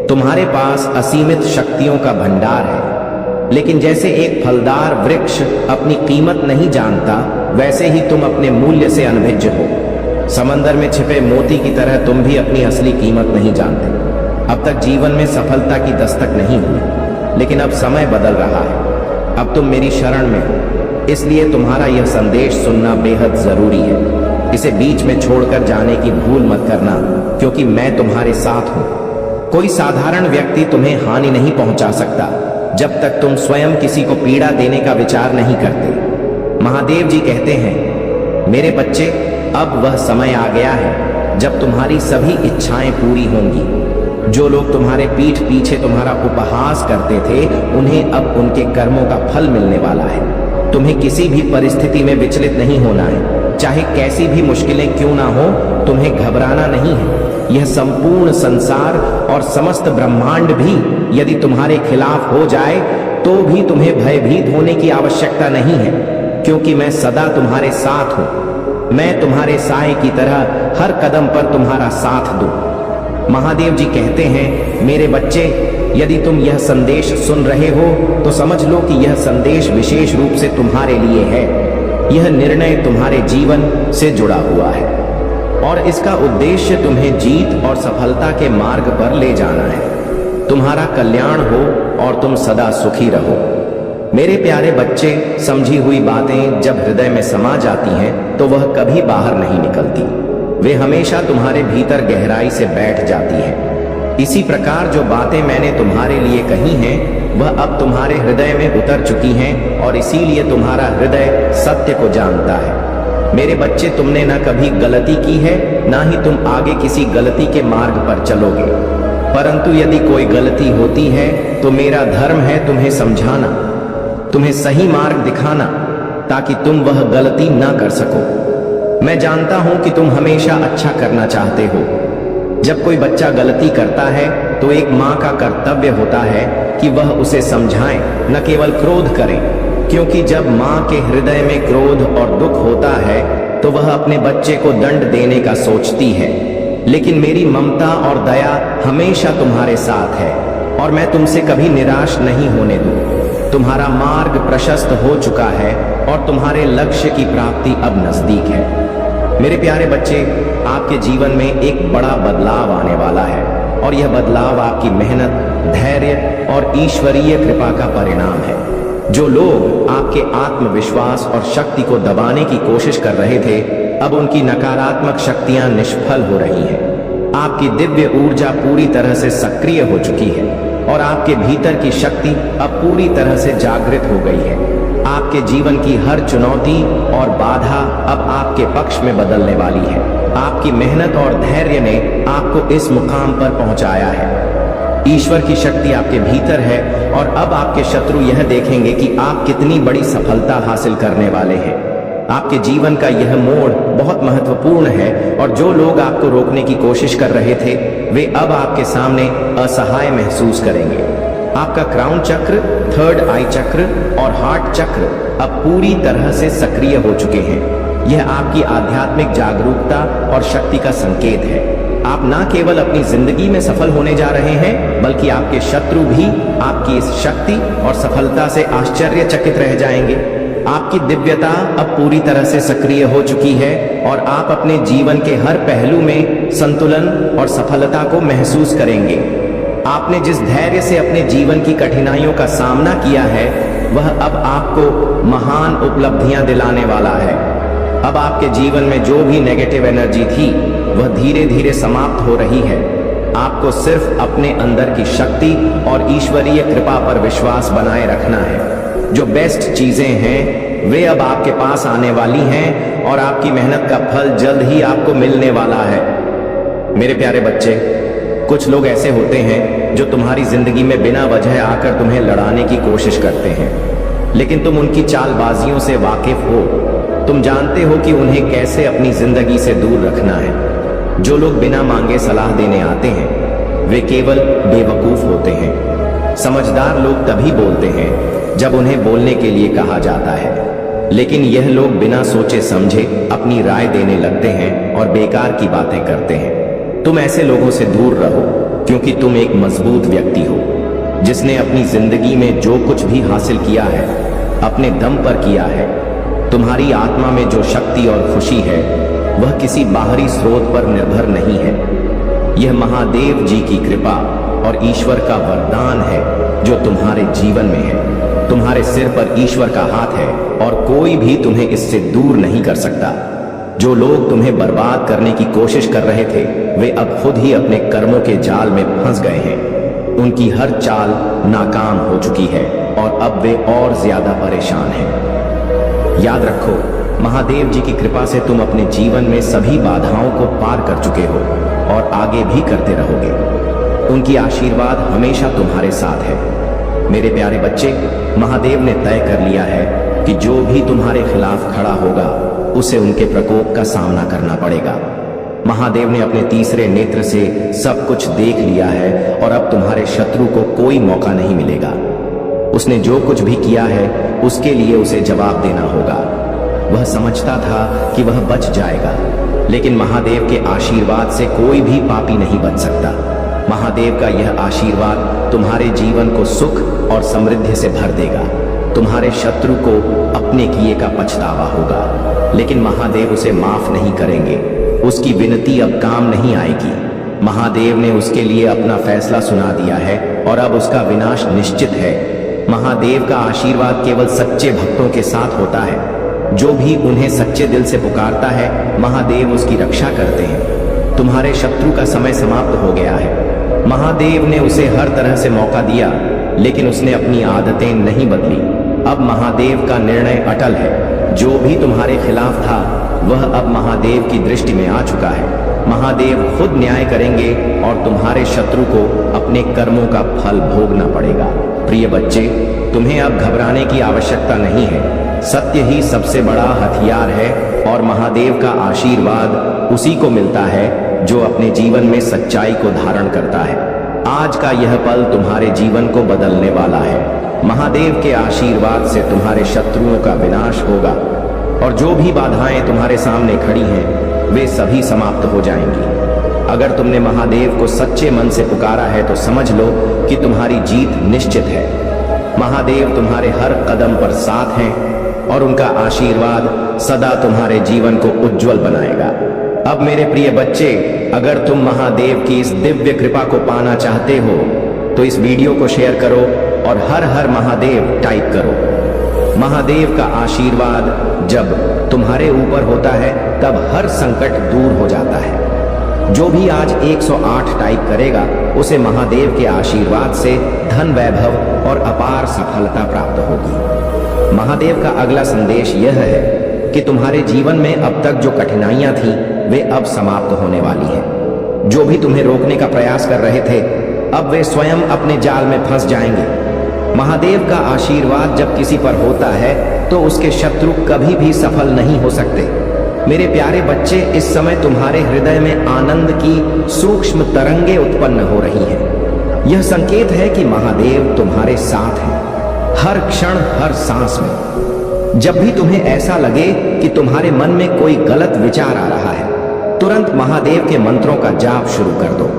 [SPEAKER 3] तुम्हारे पास असीमित शक्तियों का भंडार है, लेकिन जैसे एक फलदार वृक्ष अपनी कीमत नहीं जानता, वैसे ही तुम अपने मूल्य से अनभिज्ञ हो। समंदर में छिपे मोती की तरह तुम भी अपनी असली कीमत नहीं जानते। अब तक जीवन में सफलता की दस्तक नहीं हुई, लेकिन अब समय बदल रहा है। अब तुम मेरी शरण में हो, इसलिए तुम्हारा यह संदेश सुनना बेहद जरूरी है। इसे बीच में छोड़कर जाने की भूल मत करना, क्योंकि मैं तुम्हारे साथ हूं। कोई साधारण व्यक्ति तुम्हें हानि नहीं पहुंचा सकता जब तक तुम स्वयं किसी को पीड़ा देने का विचार नहीं करते। महादेव जी कहते हैं, मेरे बच्चे, अब वह समय आ गया है जब तुम्हारी सभी इच्छाएं पूरी होंगी। जो लोग तुम्हारे पीठ पीछे तुम्हारा उपहास करते थे, उन्हें अब उनके कर्मों का फल मिलने वाला है। तुम्हें किसी भी परिस्थिति में विचलित नहीं होना है, चाहे कैसी भी मुश्किलें क्यों ना हो, तुम्हें घबराना नहीं है। यह संपूर्ण संसार और समस्त ब्रह्मांड भी यदि तुम्हारे खिलाफ हो जाए तो भी तुम्हें भयभीत होने की आवश्यकता नहीं है, क्योंकि मैं सदा तुम्हारे साथ हूं। मैं तुम्हारे साए की तरह हर कदम पर तुम्हारा साथ दूं। महादेव जी कहते हैं, मेरे बच्चे, यदि तुम यह संदेश सुन रहे हो तो समझ लो कि यह संदेश विशेष रूप से तुम्हारे लिए है। यह निर्णय तुम्हारे जीवन से जुड़ा हुआ है और इसका उद्देश्य तुम्हें जीत और सफलता के मार्ग पर ले जाना है। तुम्हारा कल्याण हो और तुम सदा सुखी रहो। मेरे प्यारे बच्चे, समझी हुई बातें जब हृदय में समा जाती हैं तो वह कभी बाहर नहीं निकलती। वे हमेशा तुम्हारे भीतर गहराई से बैठ जाती हैं। इसी प्रकार जो बातें मैंने तुम्हारे लिए कही हैं, वह अब तुम्हारे हृदय में उतर चुकी हैं और इसीलिए तुम्हारा हृदय सत्य को जानता है। मेरे बच्चे, तुमने न कभी गलती की है, ना ही तुम आगे किसी गलती के मार्ग पर चलोगे। परंतु यदि कोई गलती होती है तो मेरा धर्म है तुम्हें समझाना, तुम्हें सही मार्ग दिखाना, ताकि तुम वह गलती ना कर सको। मैं जानता हूं कि तुम हमेशा अच्छा करना चाहते हो। जब कोई बच्चा गलती करता है तो एक माँ का कर्तव्य होता है कि वह उसे समझाए, न केवल क्रोध करे, क्योंकि जब माँ के हृदय में क्रोध और दुख होता है तो वह अपने बच्चे को दंड देने का सोचती है। लेकिन मेरी ममता और दया हमेशा तुम्हारे साथ है और मैं तुमसे कभी निराश नहीं होने दूं। तुम्हारा मार्ग प्रशस्त हो चुका है और तुम्हारे लक्ष्य की प्राप्ति अब नजदीक है। मेरे प्यारे बच्चे, आपके जीवन में एक बड़ा बदलाव आने वाला है और यह बदलाव आपकी मेहनत, धैर्य और ईश्वरीय कृपा का परिणाम है। जो लोग आपके आत्मविश्वास और शक्ति को दबाने की कोशिश कर रहे थे, अब उनकी नकारात्मक शक्तियां निष्फल हो रही हैं। आपकी दिव्य ऊर्जा पूरी तरह से सक्रिय हो चुकी है और आपके भीतर की शक्ति अब पूरी तरह से जागृत हो गई है। आपके जीवन की हर चुनौती और बाधा अब आपके पक्ष में बदलने वाली है। आपकी मेहनत और धैर्य ने आपको इस मुकाम पर पहुंचाया है। ईश्वर की शक्ति आपके भीतर है और अब आपके शत्रु यह देखेंगे कि आप कितनी बड़ी सफलता हासिल करने वाले हैं। आपके जीवन का यह मोड़ बहुत महत्वपूर्ण है और जो लोग आपको रोकने की कोशिश कर रहे थे, वे अब आपके सामने असहाय महसूस करेंगे। आपका क्राउन चक्र, थर्ड आई चक्र और हार्ट चक्र अब पूरी तरह से सक्रिय हो चुके हैं। यह आपकी आध्यात्मिक जागरूकता और शक्ति का संकेत है। आप न केवल अपनी जिंदगी में सफल होने जा रहे हैं, बल्कि आपके शत्रु भी आपकी इस शक्ति और सफलता से आश्चर्यचकित रह जाएंगे। आपकी दिव्यता अब पूरी तरह से सक्रिय हो चुकी है और आप अपने जीवन के हर पहलू में संतुलन और सफलता को महसूस करेंगे। आपने जिस धैर्य से अपने जीवन की कठिनाइयों का सामना किया है, वह अब आपको महान उपलब्धियां दिलाने वाला है। अब आपके जीवन में जो भी नेगेटिव एनर्जी थी, वह धीरे धीरे समाप्त हो रही है। आपको सिर्फ अपने अंदर की शक्ति और ईश्वरीय कृपा पर विश्वास बनाए रखना है। जो बेस्ट चीजें हैं, वे अब आपके पास आने वाली हैं और आपकी मेहनत का फल जल्द ही आपको मिलने वाला है। मेरे प्यारे बच्चे, कुछ लोग ऐसे होते हैं जो तुम्हारी जिंदगी में बिना वजह आकर तुम्हें लड़ाने की कोशिश करते हैं, लेकिन तुम उनकी चालबाजियों से वाकिफ हो। तुम जानते हो कि उन्हें कैसे अपनी जिंदगी से दूर रखना है। जो लोग बिना मांगे सलाह देने आते हैं, वे केवल बेवकूफ होते हैं। समझदार लोग तभी बोलते हैं जब उन्हें बोलने के लिए कहा जाता है, लेकिन यह लोग बिना सोचे समझे अपनी राय देने लगते हैं और बेकार की बातें करते हैं। तुम ऐसे लोगों से दूर रहो, क्योंकि तुम एक मजबूत व्यक्ति हो जिसने अपनी जिंदगी में जो कुछ भी हासिल किया है, अपने दम पर किया है। तुम्हारी आत्मा में जो शक्ति और खुशी है, वह किसी बाहरी स्रोत पर निर्भर नहीं है। यह महादेव जी की कृपा और ईश्वर का वरदान है जो तुम्हारे जीवन में है। तुम्हारे सिर पर ईश्वर का हाथ है और कोई भी तुम्हें इससे दूर नहीं कर सकता। जो लोग तुम्हें बर्बाद करने की कोशिश कर रहे थे वे अब खुद ही अपने कर्मों के जाल में फंस गए हैं। उनकी हर चाल नाकाम हो चुकी है और अब वे और ज्यादा परेशान हैं। याद रखो, महादेव जी की कृपा से तुम अपने जीवन में सभी बाधाओं को पार कर चुके हो और आगे भी करते रहोगे। उनकी आशीर्वाद हमेशा तुम्हारे साथ है। मेरे प्यारे बच्चे, महादेव ने तय कर लिया है कि जो भी तुम्हारे खिलाफ खड़ा होगा उसे उनके प्रकोप का सामना करना पड़ेगा। महादेव ने अपने तीसरे नेत्र से सब कुछ देख लिया है और अब तुम्हारे शत्रु को कोई मौका नहीं मिलेगा। उसने जो कुछ भी किया है उसके लिए उसे जवाब देना होगा। वह समझता था कि वह बच जाएगा, लेकिन महादेव के आशीर्वाद से कोई भी पापी नहीं बच सकता। महादेव का यह आशीर्वाद तुम्हारे जीवन को सुख और समृद्धि से भर देगा। तुम्हारे शत्रु को अपने किए का पछतावा होगा, लेकिन महादेव उसे माफ नहीं करेंगे। उसकी विनती अब काम नहीं आएगी। महादेव ने उसके लिए अपना फैसला सुना दिया है और अब उसका विनाश निश्चित है। महादेव का आशीर्वाद केवल सच्चे भक्तों के साथ होता है। जो भी उन्हें सच्चे दिल से पुकारता है, महादेव उसकी रक्षा करते हैं। तुम्हारे शत्रु का समय समाप्त हो गया है। महादेव ने उसे हर तरह से मौका दिया, लेकिन उसने अपनी आदतें नहीं बदली। अब महादेव का निर्णय अटल है। जो भी तुम्हारे खिलाफ था वह अब महादेव की दृष्टि में आ चुका है। महादेव खुद न्याय करेंगे और तुम्हारे शत्रु को अपने कर्मों का फल भोगना पड़ेगा। प्रिय बच्चे, तुम्हें अब घबराने की आवश्यकता नहीं है। सत्य ही सबसे बड़ा हथियार है और महादेव का आशीर्वाद उसी को मिलता है जो अपने जीवन में सच्चाई को धारण करता है। आज का यह पल तुम्हारे जीवन को बदलने वाला है। महादेव के आशीर्वाद से तुम्हारे शत्रुओं का विनाश होगा और जो भी बाधाएं तुम्हारे सामने खड़ी हैं वे सभी समाप्त हो जाएंगी। अगर तुमने महादेव को सच्चे मन से पुकारा है तो समझ लो कि तुम्हारी जीत निश्चित है। महादेव तुम्हारे हर कदम पर साथ हैं और उनका आशीर्वाद सदा तुम्हारे जीवन को उज्जवल बनाएगा। अब मेरे प्रिय बच्चे, अगर तुम महादेव की इस दिव्य कृपा को पाना चाहते हो तो इस वीडियो को शेयर करो और हर हर महादेव टाइप करो। महादेव का आशीर्वाद जब तुम्हारे ऊपर होता है तब हर संकट दूर हो जाता है। जो भी आज 108 टाइप करेगा उसे महादेव के आशीर्वाद से धन, वैभव और अपार सफलता प्राप्त होगी। महादेव का अगला संदेश यह है कि तुम्हारे जीवन में अब तक जो कठिनाइयां थी वे अब समाप्त होने वाली हैं। जो भी तुम्हें रोकने का प्रयास कर रहे थे अब वे स्वयं अपने जाल में फंस जाएंगे। महादेव का आशीर्वाद जब किसी पर होता है तो उसके शत्रु कभी भी सफल नहीं हो सकते। मेरे प्यारे बच्चे, इस समय तुम्हारे हृदय में आनंद की सूक्ष्म तरंगें उत्पन्न हो रही हैं। यह संकेत है कि महादेव तुम्हारे साथ हैं, हर क्षण, हर सांस में। जब भी तुम्हें ऐसा लगे कि तुम्हारे मन में कोई गलत विचार आ रहा है, तुरंत महादेव के मंत्रों का जाप शुरू कर दो।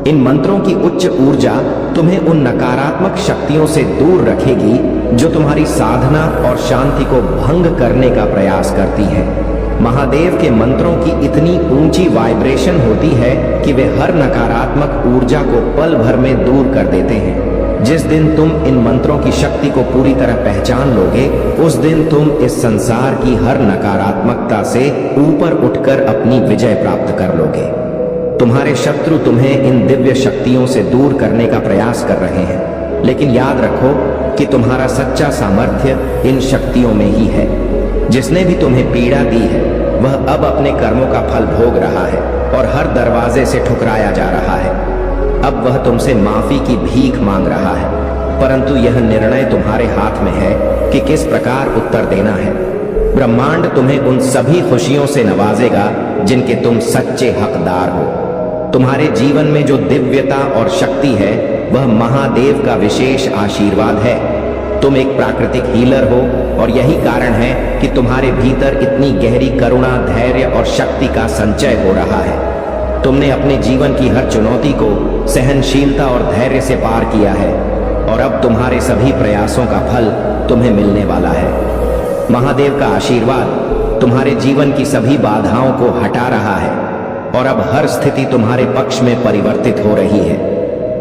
[SPEAKER 3] इन मंत्रों की उच्च ऊर्जा तुम्हें उन नकारात्मक शक्तियों से दूर रखेगी जो तुम्हारी साधना और शांति को भंग करने का प्रयास करती हैं। महादेव के मंत्रों की इतनी ऊंची वाइब्रेशन होती है कि वे हर नकारात्मक ऊर्जा को पल भर में दूर कर देते हैं। जिस दिन तुम इन मंत्रों की शक्ति को पूरी तरह पहचान लोगे, उस दिन तुम इस संसार की हर नकारात्मकता से ऊपर उठकर अपनी विजय प्राप्त कर लोगे। तुम्हारे शत्रु तुम्हें इन दिव्य शक्तियों से दूर करने का प्रयास कर रहे हैं, लेकिन याद रखो कि तुम्हारा सच्चा सामर्थ्य इन शक्तियों में ही है। जिसने भी तुम्हें पीड़ा दी है वह अब अपने कर्मों का फल भोग रहा है और हर दरवाजे से ठुकराया जा रहा है। अब वह तुमसे माफी की भीख मांग रहा है, परंतु यह निर्णय तुम्हारे हाथ में है कि किस प्रकार उत्तर देना है। ब्रह्मांड तुम्हें उन सभी खुशियों से नवाजेगा जिनके तुम सच्चे हकदार हो। तुम्हारे जीवन में जो दिव्यता और शक्ति है वह महादेव का विशेष आशीर्वाद है। तुम एक प्राकृतिक हीलर हो और यही कारण है कि तुम्हारे भीतर इतनी गहरी करुणा, धैर्य और शक्ति का संचय हो रहा है। तुमने अपने जीवन की हर चुनौती को सहनशीलता और धैर्य से पार किया है और अब तुम्हारे सभी प्रयासों का फल तुम्हें मिलने वाला है। महादेव का आशीर्वाद तुम्हारे जीवन की सभी बाधाओं को हटा रहा है और अब हर स्थिति तुम्हारे पक्ष में परिवर्तित हो रही है।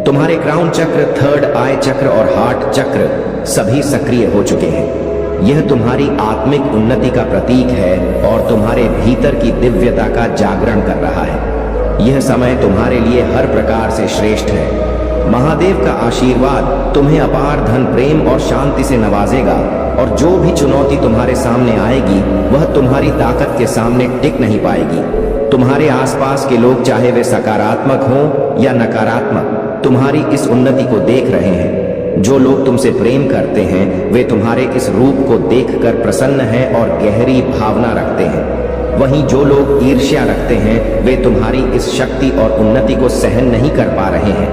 [SPEAKER 3] तुम्हारे क्राउन चक्र, थर्ड आई चक्र और हार्ट चक्र सभी सक्रिय हो चुके हैं। यह तुम्हारी आत्मिक उन्नति का प्रतीक है और तुम्हारे भीतर की दिव्यता का जागरण कर रहा है। यह समय तुम्हारे लिए हर प्रकार से श्रेष्ठ है। महादेव का आशीर्वाद तुम्हें अपार धन, प्रेम और शांति से नवाजेगा और जो भी चुनौती तुम्हारे सामने आएगी वह तुम्हारी ताकत के सामने टिक नहीं पाएगी। तुम्हारे आसपास के लोग, चाहे वे सकारात्मक हों या नकारात्मक, तुम्हारी इस उन्नति को देख रहे हैं। जो लोग तुमसे प्रेम करते हैं वे तुम्हारे इस रूप को देखकर प्रसन्न हैं और गहरी भावना रखते हैं। वहीं जो लोग ईर्ष्या रखते हैं वे तुम्हारी इस शक्ति और उन्नति को सहन नहीं कर पा रहे हैं।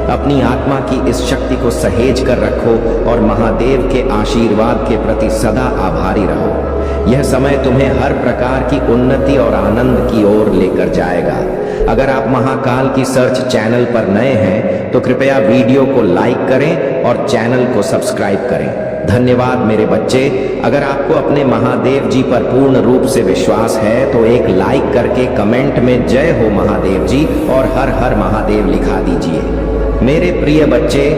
[SPEAKER 3] अपनी आत्मा की इस शक्ति को सहेज कर रखो और महादेव के आशीर्वाद के प्रति सदा आभारी रहो। यह समय तुम्हें हर प्रकार की उन्नति और आनंद की ओर लेकर जाएगा। अगर आप महाकाल की सर्च चैनल पर नए हैं तो कृपया वीडियो को लाइक करें और चैनल को सब्सक्राइब करें। धन्यवाद मेरे बच्चे। अगर आपको अपने महादेव जी पर पूर्ण रूप से विश्वास है तो एक लाइक करके कमेंट में जय हो महादेव जी और हर हर महादेव लिखा दीजिए। मेरे प्रिय बच्चे,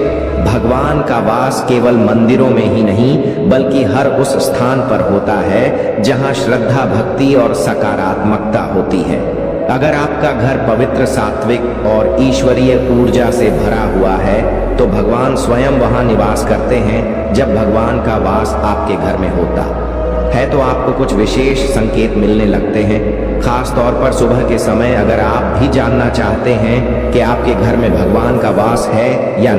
[SPEAKER 3] भगवान का वास केवल मंदिरों में ही नहीं बल्कि हर उस स्थान पर होता है जहां श्रद्धा, भक्ति और सकारात्मकता होती है। अगर आपका घर पवित्र, सात्विक और ईश्वरीय ऊर्जा से भरा हुआ है तो भगवान स्वयं वहां निवास करते हैं। जब भगवान का वास आपके घर में होता है तो आपको कुछ विशेष संकेत मिलने लगते हैं। खास तौर पर सुबह के समय अगर आप भी जानना चाहते हैं कि आपके घर में भगवान का वास है या